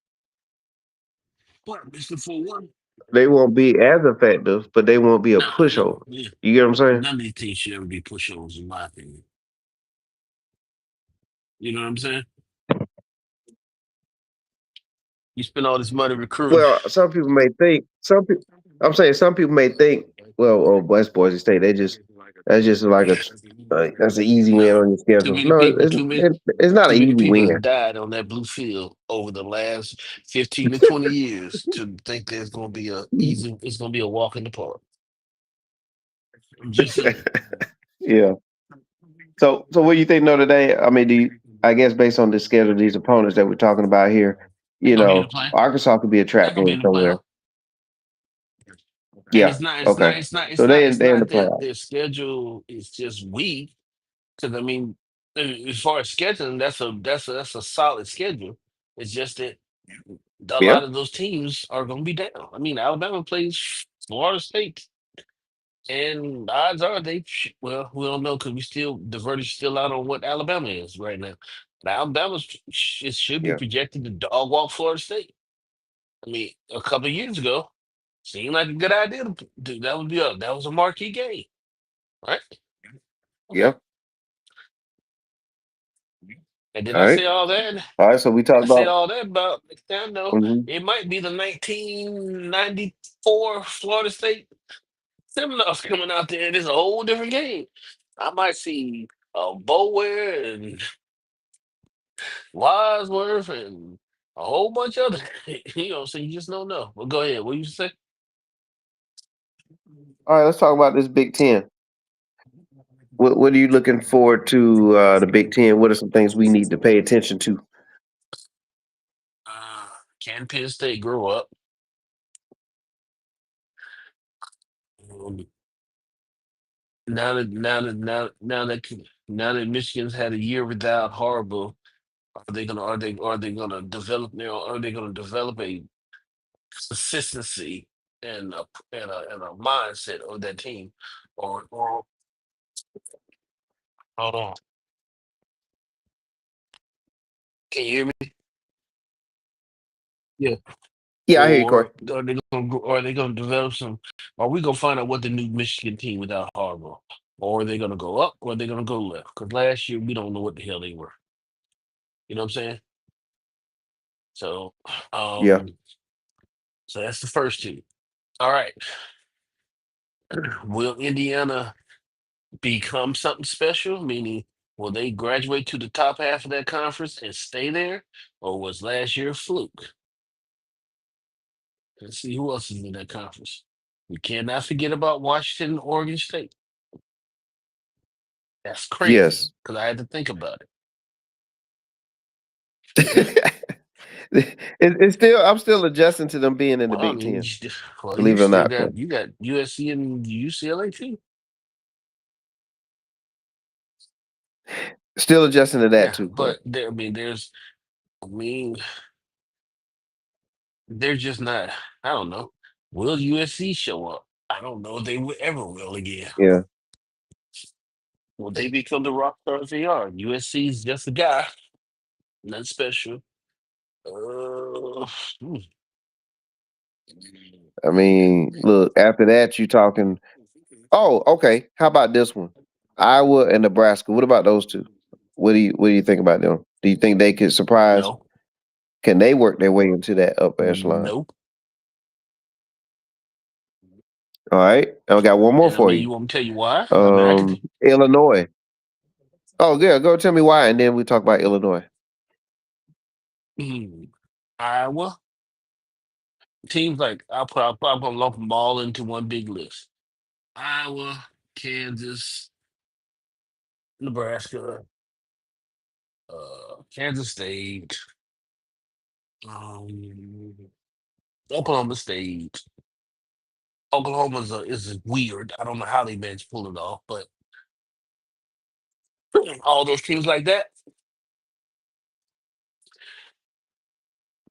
Speaker 3: What Mr. 4-1?
Speaker 1: they won't be as effective, but they won't be a
Speaker 3: No,
Speaker 1: pushover.
Speaker 3: yeah.
Speaker 1: You get what I'm saying?
Speaker 3: None of these teams should ever be pushovers in my opinion. You know what I'm saying? You spend all this money recruiting.
Speaker 1: Well, some people may think some people. I'm saying some people may think, well, oh, West Boise State, that's just like that's an easy win
Speaker 3: No.
Speaker 1: on your schedule. No, it's not
Speaker 3: Too
Speaker 1: an
Speaker 3: many
Speaker 1: easy
Speaker 3: people
Speaker 1: win.
Speaker 3: have died on that blue field over the last 15 to 20 years to think there's gonna be it's gonna be a walk in the park. I'm just saying.
Speaker 1: Yeah. So what do you think Notre Dame? I mean, I guess based on the schedule of these opponents that we're talking about here,
Speaker 3: They're gonna be in the play.
Speaker 1: Arkansas could be a
Speaker 3: They're
Speaker 1: trap
Speaker 3: gonna be
Speaker 1: game
Speaker 3: in the
Speaker 1: somewhere.
Speaker 3: playoff. And
Speaker 1: Yeah. Okay. So
Speaker 3: it's
Speaker 1: they in the
Speaker 3: not that
Speaker 1: playoff.
Speaker 3: their schedule is just weak. Because I mean, as far as scheduling, that's a solid schedule. It's just that a
Speaker 1: Yeah.
Speaker 3: lot of those teams are going to be down. I mean, Alabama plays Florida State, and odds are well, we don't know because the verdict's still out on what Alabama is right now. But it should be
Speaker 1: Yeah.
Speaker 3: projected to dog walk Florida State. I mean, a couple of years ago, seemed like a good idea to do. That was a marquee game, right? Okay.
Speaker 1: Yeah.
Speaker 3: And then
Speaker 1: All
Speaker 3: I
Speaker 1: right.
Speaker 3: say all that.
Speaker 1: All right. So we talked
Speaker 3: I said
Speaker 1: about.
Speaker 3: all that about next time though.
Speaker 1: Mhm.
Speaker 3: It might be the 1994 Florida State Seminoles coming out there. And it's a whole different game. I might see Bower and Wadsworth and a whole bunch of other. So you just don't know. But go ahead. What you say?
Speaker 1: All right. Let's talk about this Big Ten. What are you looking forward to the Big Ten? What are some things we need to pay attention to?
Speaker 3: Can Penn State grow up? Um, now that Michigan's had a year without Harbaugh, are they gonna develop are they gonna develop a consistency and a mindset of that team? Or hold on. Can you hear me? Yeah.
Speaker 1: Yeah, I hear you, Corey.
Speaker 3: Or are they gonna develop some are we gonna find out what the new Michigan team without Harbaugh? Or are they gonna go up or are they gonna go left? Because last year we don't know what the hell they were. You know what I'm saying? So
Speaker 1: Yeah.
Speaker 3: um so that's the first two. All right. Will Indiana become something special? Meaning, will they graduate to the top half of that conference and stay there, or was last year a fluke? Let's see who else is in that conference. We cannot forget about Washington and Oregon State. That's crazy
Speaker 1: Yes.
Speaker 3: because I had to think about it.
Speaker 1: It's still I'm still adjusting to them being in the
Speaker 3: Well, I
Speaker 1: Big
Speaker 3: mean,
Speaker 1: Ten.
Speaker 3: well,
Speaker 1: Believe
Speaker 3: you
Speaker 1: it or
Speaker 3: still
Speaker 1: not,
Speaker 3: got you got USC and UCLA too.
Speaker 1: still adjusting to that
Speaker 3: Yeah,
Speaker 1: too.
Speaker 3: but there, I mean, they're just not. I don't know. Will USC show up? I don't know if they will ever will again.
Speaker 1: Yeah.
Speaker 3: Will they become the rock stars they are? USC is just a guy, nothing special. Hmm.
Speaker 1: I mean, look, after that you talking oh, okay. How about this one? Iowa and Nebraska. What about those two? What do you think about them? Do you think they could surprise?
Speaker 3: No,
Speaker 1: Can they work their way into that upper echelon?
Speaker 3: nope.
Speaker 1: All right. I got one more
Speaker 3: And I
Speaker 1: for
Speaker 3: mean, you
Speaker 1: you.
Speaker 3: want me to tell you why? I mean, I could.
Speaker 1: Illinois. Oh, yeah. Go tell me why, and then we talk about Illinois.
Speaker 3: Iowa teams like I'm gonna lump them all into one big list. Iowa, Kansas, Nebraska, Kansas State, um, Oklahoma State. Oklahoma's is weird. I don't know how they managed to pull it off, but all those teams like that,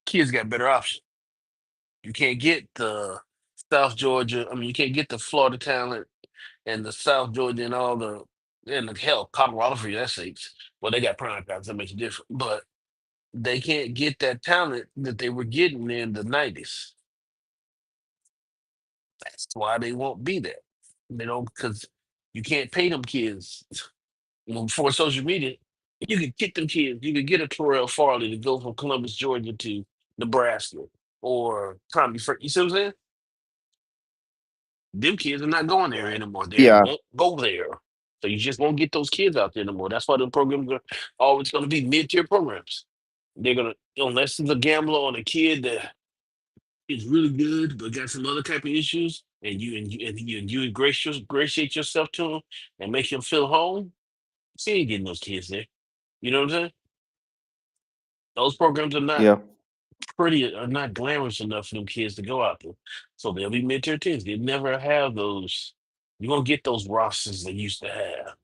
Speaker 3: kids got better options. You can't get the South Georgia. I mean, you can't get the Florida talent and the South Georgia and all the and the hell Colorado for that sakes. Well, they got prime guys that makes it different, but they can't get that talent that they were getting in the '90s. That's why they won't be there. They don't because you can't pay them kids. Before social media, you could get them kids. You could get a Terrell Farley to go from Columbus, Georgia to Nebraska or Tommy. You see what I'm saying? Them kids are not going there anymore. They
Speaker 1: Yeah.
Speaker 3: won't go there. So you just won't get those kids out there anymore. That's why the programs are always going to be mid-tier programs. They're gonna unless it's a gambler on a kid that is really good but got some other type of issues, and you ingratiate yourself to them and make him feel home. See, ain't getting those kids there. You know what I'm saying? Those programs
Speaker 1: Yeah.
Speaker 3: are not glamorous enough for them kids to go out there. So they'll be mid-tier teams. They never have those. You're gonna get those rosters they used to have.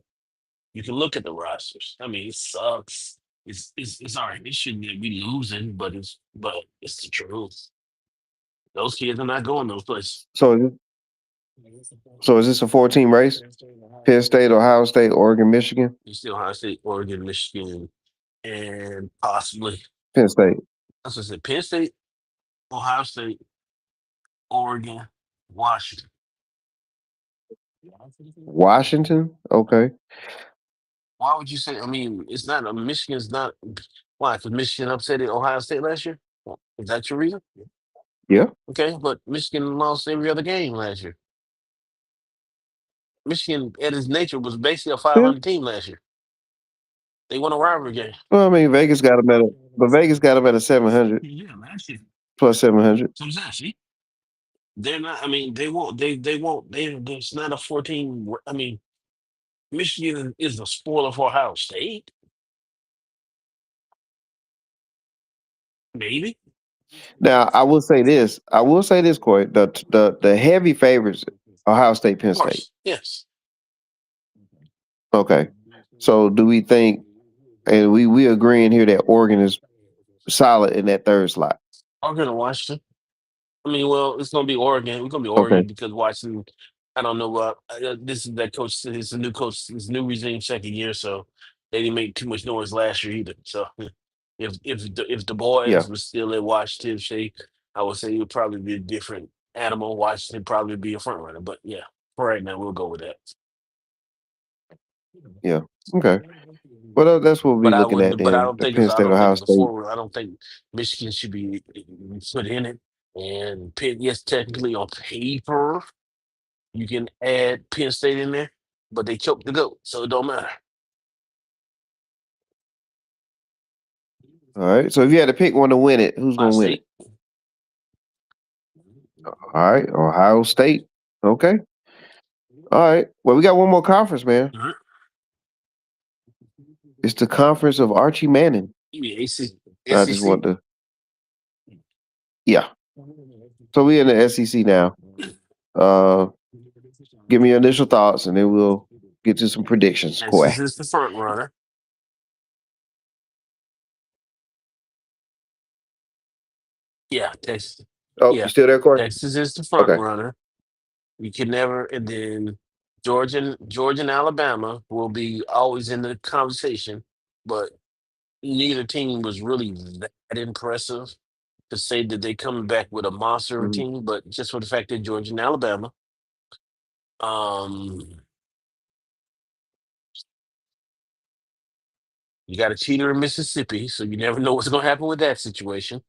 Speaker 3: You can look at the rosters. I mean, it sucks. It's all right. They shouldn't be losing, but it's the truth. Those kids are not going those places.
Speaker 1: So is this a 14 race? Penn State, Ohio State, Oregon, Michigan?
Speaker 3: You still Ohio State, Oregon, Michigan, and possibly
Speaker 1: Penn State.
Speaker 3: that's what I said. Penn State, Ohio State, Oregon, Washington.
Speaker 1: Washington? Okay.
Speaker 3: Why would you say? I mean, it's not. Michigan's not. Why? Because Michigan upset Ohio State last year. Is that your reason?
Speaker 1: Yeah.
Speaker 3: Okay, but Michigan lost every other game last year. Michigan, at its nature, was basically a
Speaker 1: Yeah.
Speaker 3: 500 team last year. They won a rivalry game.
Speaker 1: Well, I mean, Vegas got them at a 700
Speaker 3: Yeah, last year.
Speaker 1: plus 700.
Speaker 3: So see, they're not. I mean, they won't. They won't. It's not a 14. I mean, Michigan is a spoiler for Ohio State. Maybe.
Speaker 1: Now, I will say this. Corey. The heavy favorites, Ohio State, Penn
Speaker 3: Of
Speaker 1: State.
Speaker 3: course. Yes.
Speaker 1: Okay. So do we think, and we agreeing here that Oregon is solid in that third slot?
Speaker 3: I'm gonna Washington. I mean, well, it's gonna be Oregon. We're gonna be
Speaker 1: Okay.
Speaker 3: Oregon because Washington. I don't know. This is that coach. It's a new coach. It's a new regime, second year, so they didn't make too much noise last year either. So if the
Speaker 1: Yeah.
Speaker 3: boys were still at Washington State, I would say it would probably be a different animal. Washington probably be a front runner, but yeah, for right now we'll go with that.
Speaker 1: Yeah. Okay. Well, that's what we'll be
Speaker 3: But I
Speaker 1: looking at
Speaker 3: would. But I
Speaker 1: then.
Speaker 3: don't think
Speaker 1: Penn
Speaker 3: I
Speaker 1: State,
Speaker 3: don't think
Speaker 1: Ohio
Speaker 3: it's a
Speaker 1: State.
Speaker 3: forward. I don't think Michigan should be put in it. And Penn, yes, technically on paper. You can add Penn State in there, but they choked the goat, so it don't matter.
Speaker 1: All right. So if you had to pick one to win it, who's
Speaker 3: Ohio
Speaker 1: going to win it?
Speaker 3: State.
Speaker 1: All right, Ohio State. Okay. All right. Well, we got one more conference, man.
Speaker 3: All right.
Speaker 1: It's the conference of Archie Manning.
Speaker 3: You mean AC,
Speaker 1: I just
Speaker 3: SEC?
Speaker 1: want to. Yeah. So we in the SEC now. Give me your initial thoughts, and then we'll get to some predictions.
Speaker 3: Texas
Speaker 1: Kawhi.
Speaker 3: is the front runner. Yeah, Texas.
Speaker 1: Oh,
Speaker 3: Yeah,
Speaker 1: you still there, Corey?
Speaker 3: Texas is the front
Speaker 1: Okay.
Speaker 3: runner. You can never, and then Georgia and Alabama will be always in the conversation, but neither team was really that impressive to say that they coming back with a monster
Speaker 1: Mhm.
Speaker 3: team. But just for the fact that Georgia and Alabama, um, you got a cheater in Mississippi, so you never know what's going to happen with that situation.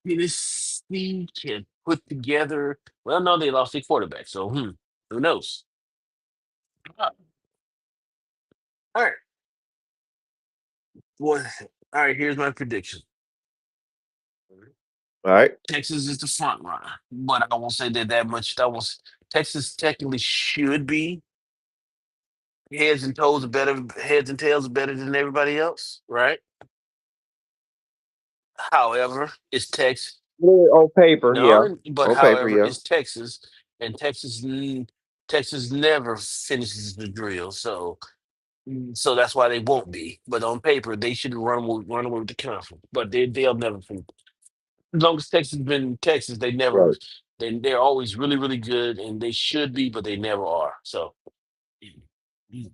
Speaker 3: Tennessee can put together. Well, no, they lost their quarterback, so who knows? Uh, All right, well, all right. Here's my prediction.
Speaker 1: All right.
Speaker 3: Texas is the front runner, but I won't say that much. Texas technically should be heads and tails better than everybody else, right? However, it's Texas.
Speaker 1: Yeah, on paper, yeah.
Speaker 3: No, but
Speaker 1: On paper,
Speaker 3: however,
Speaker 1: yeah.
Speaker 3: it's Texas, and Texas never finishes the drill, so that's why they won't be. But on paper, they should run away with the conference. But they'll never finish. As long as Texas has been Texas, they never
Speaker 1: Right.
Speaker 3: they're always really, really good, and they should be, but they never are. So yeah,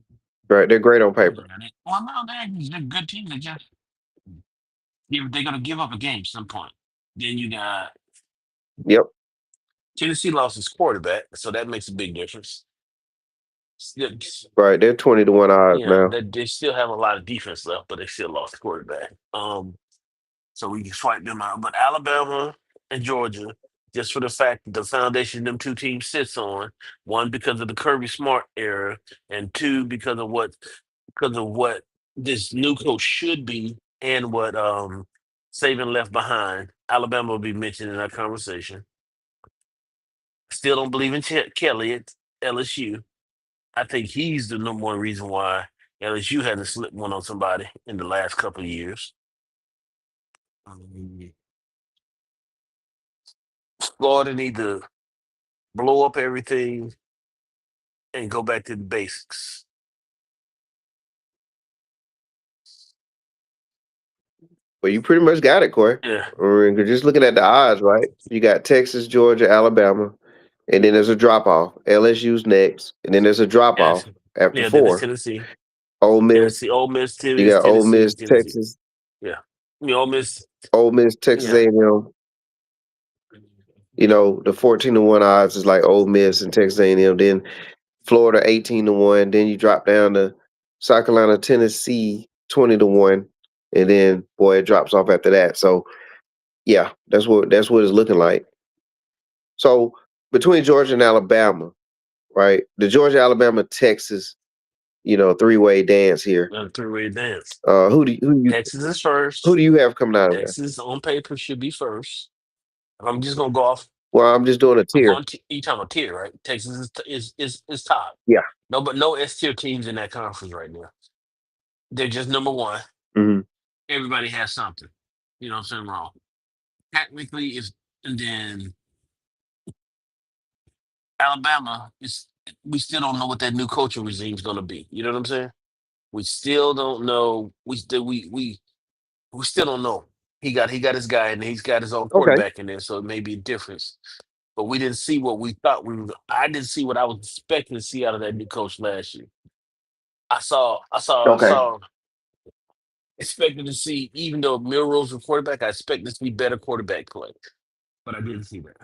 Speaker 1: Right. They're great on paper.
Speaker 3: well, no, they're good teams. They're gonna give up a game at some point. Then you got
Speaker 1: Yep.
Speaker 3: Tennessee lost his quarterback, so that makes a big difference. Still,
Speaker 1: Right. They're 20-1 odds
Speaker 3: yeah,
Speaker 1: now.
Speaker 3: they still have a lot of defense left, but they still lost the quarterback. So we can swipe them out. But Alabama and Georgia, just for the fact that the foundation them two teams sits on, one because of the Kirby Smart era, and two because of what this new coach should be and what Saban left behind. Alabama will be mentioned in that conversation. Still don't believe in Kelly at LSU. I think he's the number one reason why LSU hasn't slipped one on somebody in the last couple of years. Um, Florida need to blow up everything and go back to the basics.
Speaker 1: But you pretty much got it, Corey.
Speaker 3: Yeah,
Speaker 1: I mean, 'cause just looking at the odds, right? You got Texas, Georgia, Alabama, and then there's a drop off. LSU's next, and then there's a drop
Speaker 3: yeah,
Speaker 1: off after
Speaker 3: yeah. Then it's
Speaker 1: 4.
Speaker 3: Tennessee,
Speaker 1: Ole Miss.
Speaker 3: Ole Miss,
Speaker 1: You got Ole
Speaker 3: Tennessee,
Speaker 1: Miss,
Speaker 3: Tennessee.
Speaker 1: Texas,
Speaker 3: Yeah, Ole Miss.
Speaker 1: Texas
Speaker 3: Yeah,
Speaker 1: A&M. The 14-1 odds is like Ole Miss and Texas A&M. Then Florida 18-1. Then you drop down to South Carolina, Tennessee 20-1, and then boy, it drops off after that. So yeah, that's what it's looking like. So between Georgia and Alabama, right? The Georgia, Alabama, Texas, 3-way dance here.
Speaker 3: a three-way dance.
Speaker 1: Who do you
Speaker 3: Texas is first.
Speaker 1: who do you have coming out of there?
Speaker 3: Texas on paper should be first. I'm just gonna go off.
Speaker 1: Well, I'm just doing a
Speaker 3: I'm
Speaker 1: tier.
Speaker 3: going. You talking about tier, right? Texas is top.
Speaker 1: Yeah.
Speaker 3: No, but no S tier teams in that conference right now. They're just number one.
Speaker 1: hmm
Speaker 3: Everybody has something. You know what I'm saying? Wrong. Technically, and then Alabama is. We still don't know what that new coaching regime is going to be. You know what I'm saying? We still don't know. We still don't know. He got his guy and he's got his own
Speaker 1: Okay.
Speaker 3: quarterback in there, so it may be a difference. But we didn't see what we thought we were. I didn't see what I was expecting to see out of that new coach last year. I saw
Speaker 1: Okay.
Speaker 3: expected to see, even though Milroe's a quarterback, I expected to see better quarterback play. But I didn't see that.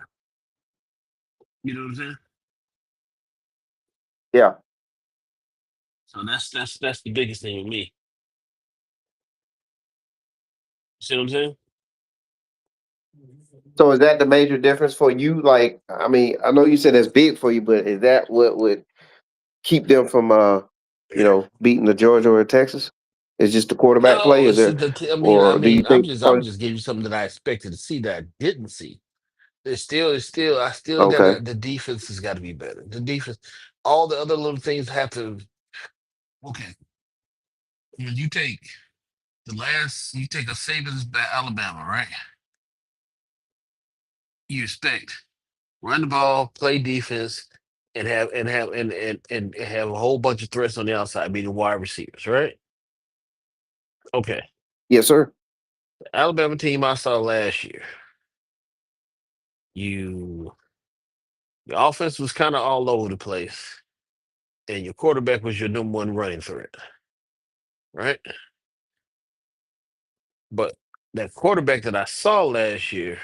Speaker 3: You know what I'm saying?
Speaker 1: Yeah.
Speaker 3: So that's the biggest thing with me. See what I'm saying?
Speaker 1: So is that the major difference for you? Like, I mean, I know you said that's big for you, but is that what would keep them from beating the Georgia or Texas? It's just the quarterback play.
Speaker 3: No,
Speaker 1: Is
Speaker 3: it's
Speaker 1: there,
Speaker 3: just I mean,
Speaker 1: or do you think?
Speaker 3: I'm just giving you something that I expected to see that I didn't see. I still
Speaker 1: Okay.
Speaker 3: gotta, the defense has got to be better. The defense, all the other little things have to. Okay, when you take you take a Saban's Alabama, right? You expect run the ball, play defense, and have a whole bunch of threats on the outside, meaning wide receivers, right? Okay,
Speaker 1: Yes, sir.
Speaker 3: the Alabama team I saw last year, you the offense was kind of all over the place, and your quarterback was your number one running threat, right? But that quarterback that I saw last year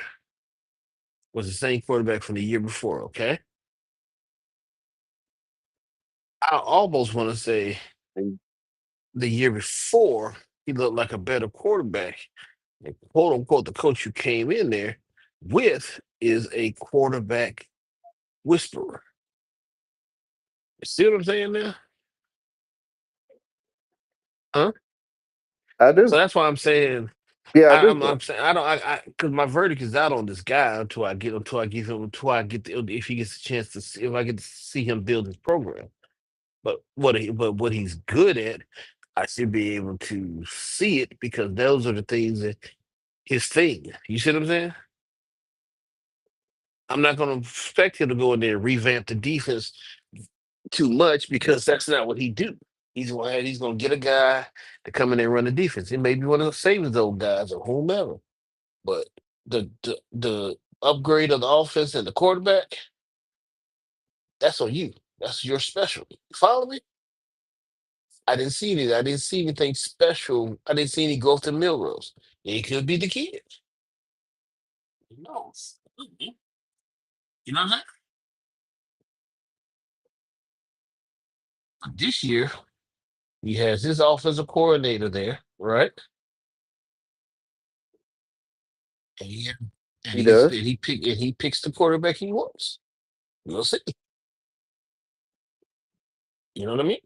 Speaker 3: was the same quarterback from the year before. Okay, I almost want to say the year before he looked like a better quarterback. And quote unquote, the coach who came in there with is a quarterback whisperer. You see what I'm saying there? Huh?
Speaker 1: I
Speaker 3: So
Speaker 1: do.
Speaker 3: that's why I'm saying
Speaker 1: Yeah, I do.
Speaker 3: I'm saying I don't because my verdict is out on this guy until I get if he gets a chance to see if I get to see him build his program. But what he's good at, I should be able to see it because those are the things that his thing. You see what I'm saying? I'm not going to expect him to go in there and revamp the defense too much because that's not what he do. He's gonna get a guy to come in there and run the defense. It may be one of the Savings old guys or whomever. But the upgrade of the offense and the quarterback, that's on you. That's your specialty. Follow me? I didn't see anything special. I didn't see any growth in Milrose. It could be the kid. Who knows? Mhm. You know what I'm saying? But this year, he has his offensive coordinator there, right? And he
Speaker 1: He does.
Speaker 3: and he picks the quarterback he wants. We'll see. You know what I mean?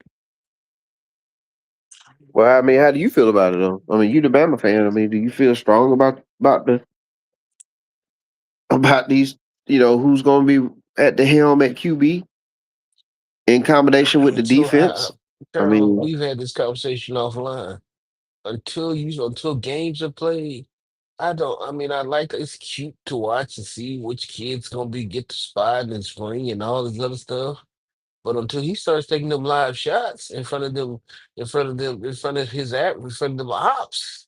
Speaker 1: Well, I mean, how do you feel about it though? I mean, you the Bama fan. I mean, do you feel strong about these? Who's going to be at the helm at QB in combination with the
Speaker 3: Until
Speaker 1: defense? I
Speaker 3: Carol,
Speaker 1: mean,
Speaker 3: we've had this conversation offline. Until games are played, I don't. I mean, I like it's cute to watch and see which kid's gonna be get the spot and spring and all this other stuff. But until he starts taking them live shots in front of them, in front of them ops,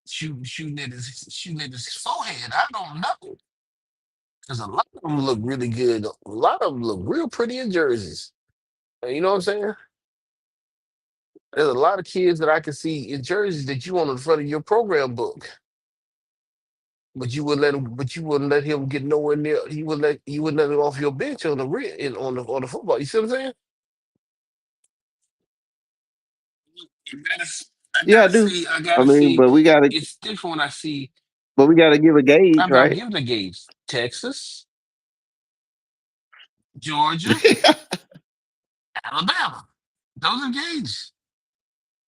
Speaker 3: shooting at his forehead, I don't know. Because a lot of them look really good. A lot of them look real pretty in jerseys. You know what I'm saying? There's a lot of kids that I can see in jerseys that you want in front of your program book. But you wouldn't let him get nowhere near. You wouldn't let him off your bench on the on the football. You see what I'm saying? You gotta, I
Speaker 1: yeah, I
Speaker 3: gotta
Speaker 1: do.
Speaker 3: see. I
Speaker 1: I
Speaker 3: gotta
Speaker 1: mean,
Speaker 3: see.
Speaker 1: but we gotta,
Speaker 3: It's different when I see.
Speaker 1: give a gauge,
Speaker 3: I'm not
Speaker 1: right?
Speaker 3: giving the games. Texas, Georgia, Alabama. Those are games.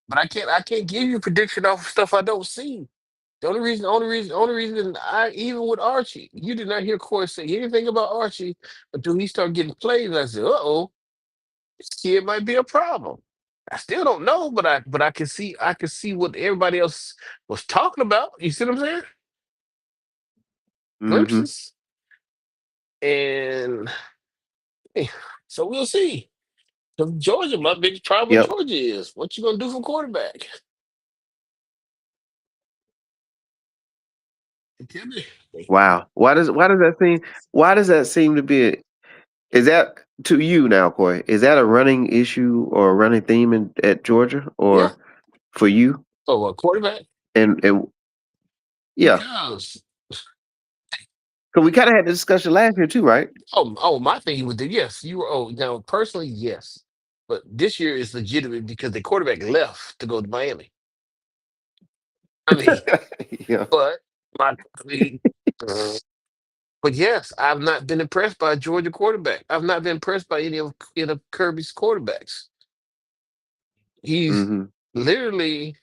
Speaker 3: But I can't give you a prediction off of stuff I don't see. Only reason I even with Archie, you did not hear Corey say anything about Archie until he started getting plays. I said, "Uh-oh, this kid might be a problem." I still don't know, but I can see what everybody else was talking about. You see what I'm saying?
Speaker 1: Hmm.
Speaker 3: Glimpses, and hey, so we'll see. 'Cause Georgia, my biggest problem with
Speaker 1: Yep.
Speaker 3: Georgia is what you gonna do for quarterback. Tell me.
Speaker 1: Wow. Why does that seem to be? Is that to you now, Corey? Is that a running issue or a running theme at Georgia,
Speaker 3: Yeah.
Speaker 1: or for you?
Speaker 3: Oh, a quarterback
Speaker 1: And yeah,
Speaker 3: because
Speaker 1: because we kind of had the discussion last year too, right?
Speaker 3: my thing was that yes, you were now personally yes, but this year is legitimate because the quarterback left to go to Miami. I mean,
Speaker 1: Yeah.
Speaker 3: but I mean, uh, but yes, I've not been impressed by a Georgia quarterback. I've not been impressed by any of Kirby's quarterbacks. He's
Speaker 1: Hmm.
Speaker 3: literally.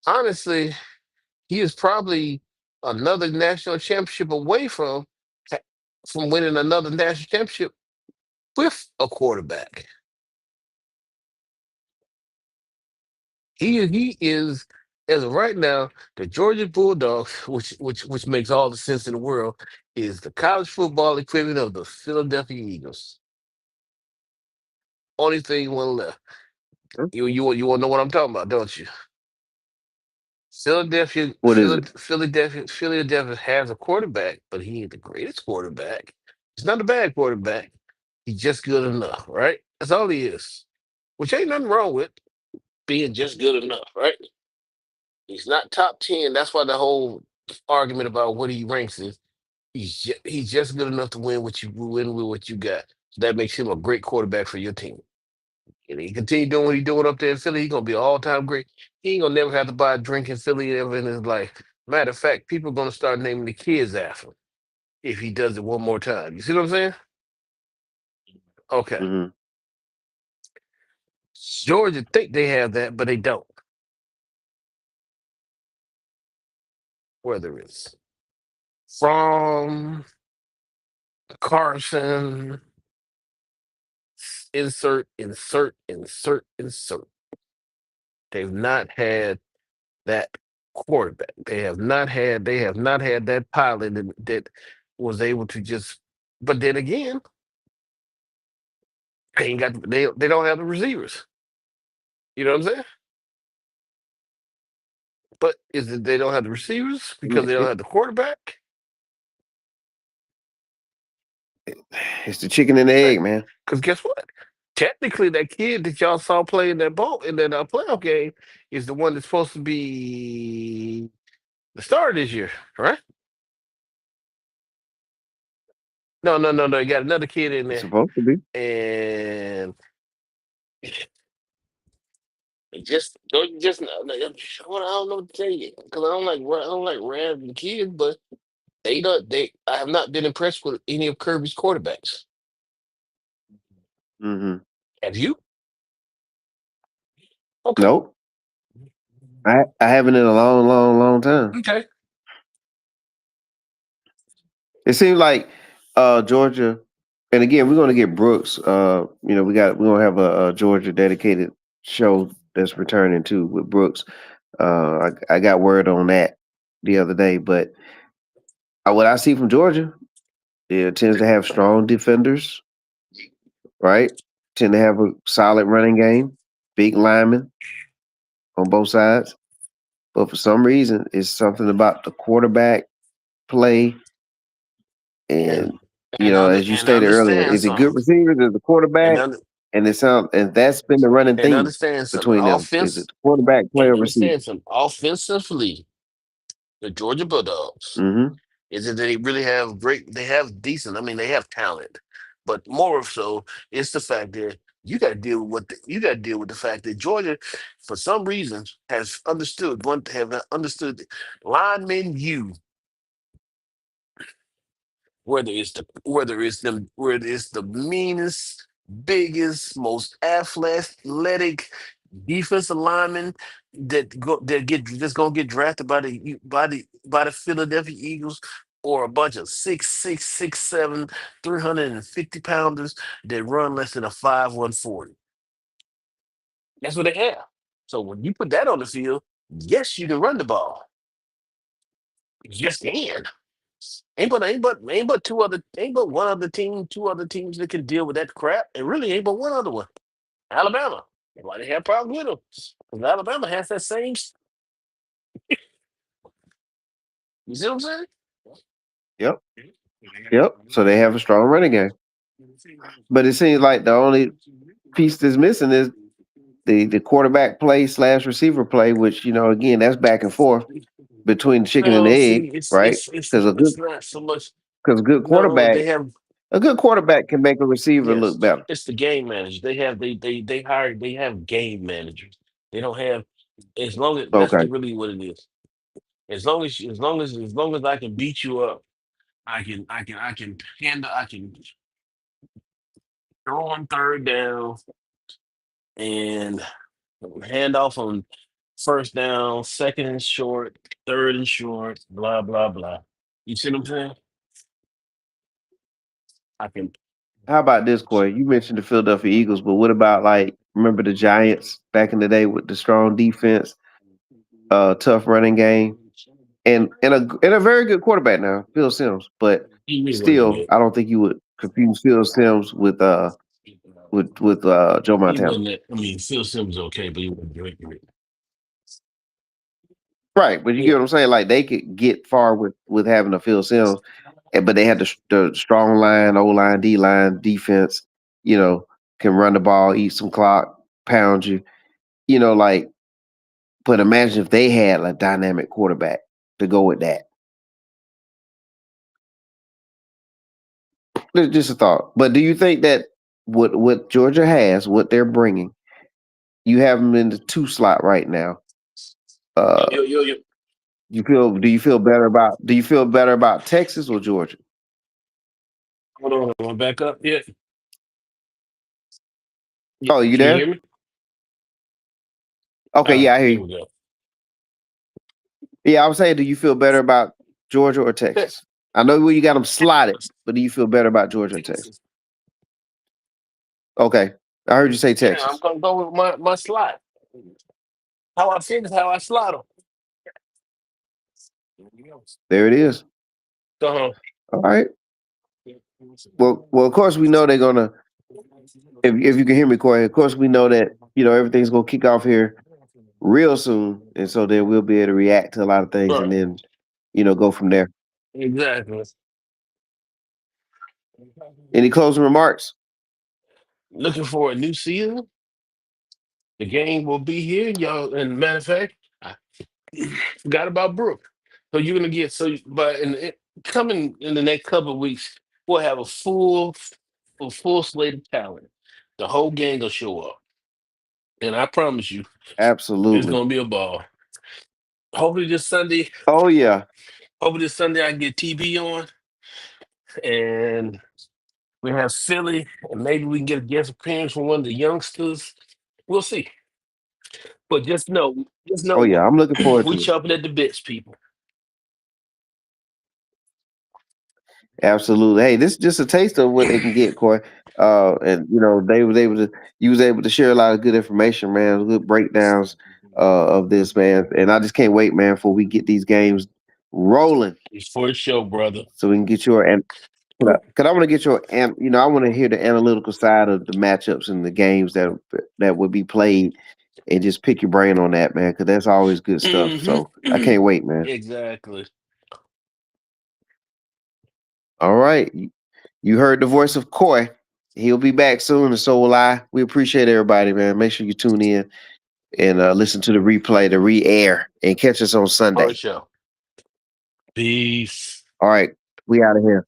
Speaker 3: honestly, he is probably another national championship away from winning another national championship with a quarterback. He is, as of right now, the Georgia Bulldogs, which makes all the sense in the world, is the college football equivalent of the Philadelphia Eagles. Only thing one left. You want to know what I'm talking about, don't you?
Speaker 1: What is it?
Speaker 3: Philadelphia has a quarterback, but he ain't the greatest quarterback. He's not a bad quarterback. He's just good enough, right? That's all he is. Which ain't nothing wrong with being just good enough, right? He's not top 10. That's why the whole argument about what he ranks is he's just good enough to win with what you got. So that makes him a great quarterback for your team. And he continue doing what he's doing up there in Philly, he's gonna be an all-time great. He ain't gonna never have to buy a drink in Philly ever in his life. Matter of fact, people are gonna start naming the kids after him if he does it one more time. You see what I'm saying? Okay.
Speaker 1: Mm-hmm.
Speaker 3: Georgia think they have that, but they don't. Whether it's from Carson, insert. They've not had that quarterback. They have not had that pilot that was able to just, but then again, they don't have the receivers. You know what I'm saying? But is it they don't have the receivers because they don't have the quarterback?
Speaker 1: It's the chicken and the egg, man.
Speaker 3: Because guess what? Technically, that kid that y'all saw play in that ball in that playoff game is the one that's supposed to be the starter this year, right? No. You got another kid in
Speaker 1: It's
Speaker 3: there,
Speaker 1: supposed to be.
Speaker 3: and just what I don't know what to tell you because I don't like random kids, but they don't. I have not been impressed with any of Kirby's quarterbacks.
Speaker 1: Mm-hmm.
Speaker 3: Have you? Okay.
Speaker 1: Nope. I haven't in a long, long, long time.
Speaker 3: Okay.
Speaker 1: It seems like Georgia, and again, we're gonna get Brooks. We're gonna have a Georgia dedicated show that's returning too with Brooks. I got word on that the other day, but what I see from Georgia, it tends to have strong defenders, right? Tend to have a solid running game, big linemen on both sides. But for some reason, it's something about the quarterback play.
Speaker 3: And
Speaker 1: And
Speaker 3: and
Speaker 1: as you
Speaker 3: and
Speaker 1: stated earlier,
Speaker 3: understand
Speaker 1: is it good
Speaker 3: something.
Speaker 1: receivers? Is the
Speaker 3: And
Speaker 1: quarterback?
Speaker 3: under,
Speaker 1: And that's been the running
Speaker 3: and
Speaker 1: theme
Speaker 3: understand something.
Speaker 1: between them. Is it the quarterback play
Speaker 3: And
Speaker 1: or
Speaker 3: understand
Speaker 1: receivers?
Speaker 3: something. Offensively, the Georgia Bulldogs.
Speaker 1: Mm-hmm.
Speaker 3: Is it they really have great? They have decent. I mean, they have talent, but more of so, it's the fact that you got to deal with the fact that Georgia, for some reason, has understood linemen. Whether it's the meanest, biggest, most athletic defensive lineman that's gonna get drafted by the Philadelphia Eagles, or a bunch of 6'6", 6'7", 350 pounders that run less than a 5.1 40. That's what they have. So when you put that on the field, yes, you can run the ball. Yes, can. Ain't but one other team, two other teams that can deal with that crap. And really ain't but one other one. Alabama. Why they have problems with them? Because Alabama has that same. You see what I'm saying?
Speaker 1: Yep. Yep. So they have a strong running game. But it seems like the only piece that's missing is the quarterback play / receiver play, which again that's back and forth between the chicken and the
Speaker 3: No,
Speaker 1: egg,
Speaker 3: see, it's
Speaker 1: right?
Speaker 3: it's it's
Speaker 1: Because
Speaker 3: it's not so much. No, they have.
Speaker 1: a good quarterback can make a receiver
Speaker 3: Yes,
Speaker 1: look better.
Speaker 3: it's the game managers. They have game managers. They don't have, as long as that's
Speaker 1: Okay.
Speaker 3: really what it is. As long as I can beat you up, I can throw on third down and hand off on first down, second and short, third and short, blah blah blah. You see what I'm saying? I can.
Speaker 1: How about this, Corey? You mentioned the Philadelphia Eagles, but what about like remember the Giants back in the day with the strong defense, tough running game, and a very good quarterback now, Phil Simms. But
Speaker 3: He really wasn't
Speaker 1: still,
Speaker 3: good.
Speaker 1: I don't think you would confuse Phil Simms with Joe
Speaker 3: He
Speaker 1: Montana.
Speaker 3: wasn't. I mean, Phil Sims was okay, but he wasn't great.
Speaker 1: Right, but you get what I'm saying. Like they could get far with having a Phil Simms, but they had the strong line, O line, D line, defense. You know, can run the ball, eat some clock, pound you. You know, like. But imagine if they had a dynamic quarterback to go with that. Just a thought. But do you think that what Georgia has, what they're bringing, you have them in the 2 slot right now?
Speaker 3: Yo.
Speaker 1: Do you feel better about Texas or Georgia?
Speaker 3: Hold on, am I back up yet?
Speaker 1: Oh, you
Speaker 3: Can you
Speaker 1: there?
Speaker 3: hear me?
Speaker 1: Okay,
Speaker 3: All right,
Speaker 1: yeah, I hear
Speaker 3: here
Speaker 1: you.
Speaker 3: we go.
Speaker 1: Yeah, I was saying, do you feel better about Georgia or Texas? I know where you got them slotted, but do you feel better about Georgia or Texas? Okay, I heard you say
Speaker 3: Yeah, I'm
Speaker 1: Texas.
Speaker 3: gonna go with my slot. How I feel is how I slot them.
Speaker 1: There it is.
Speaker 3: So,
Speaker 1: All right. Well, of course we know they're gonna. If you can hear me, Corey, of course we know that everything's gonna kick off here real soon, and so then we'll be able to react to a lot of things, and then go from there.
Speaker 3: exactly.
Speaker 1: Any closing remarks?
Speaker 3: Looking for a new season. The game will be here, y'all. And matter of fact, I forgot about Brooke. So you're gonna get but coming in the next couple of weeks, we'll have a full slate of talent. The whole gang will show up, and I promise you, it's
Speaker 1: Absolutely.
Speaker 3: gonna be a ball. Hopefully this Sunday.
Speaker 1: Oh yeah.
Speaker 3: Hopefully this Sunday I can get TV on, and we have Philly, and maybe we can get a guest appearance from one of the youngsters. We'll see. But just know
Speaker 1: Oh yeah. I'm looking forward
Speaker 3: we
Speaker 1: to it.
Speaker 3: chopping at the bits, people.
Speaker 1: Absolutely. Hey, this is just a taste of what they can get, Corey. And you was able to share a lot of good information, man, good breakdowns of this, man. And I just can't wait, man, for we get these games rolling.
Speaker 3: It's for a show, brother.
Speaker 1: So we can get your because I want to get your I want to hear the analytical side of the matchups and the games that would be played, and just pick your brain on that, man, because that's always good stuff. So I can't wait, man.
Speaker 3: Exactly.
Speaker 1: All right. You heard the voice of Coy. He'll be back soon, and so will I. We appreciate everybody, man. Make sure you tune in and listen to the replay, the re-air, and catch us on
Speaker 3: For
Speaker 1: Sunday.
Speaker 3: a show. Peace.
Speaker 1: All right. We out of here.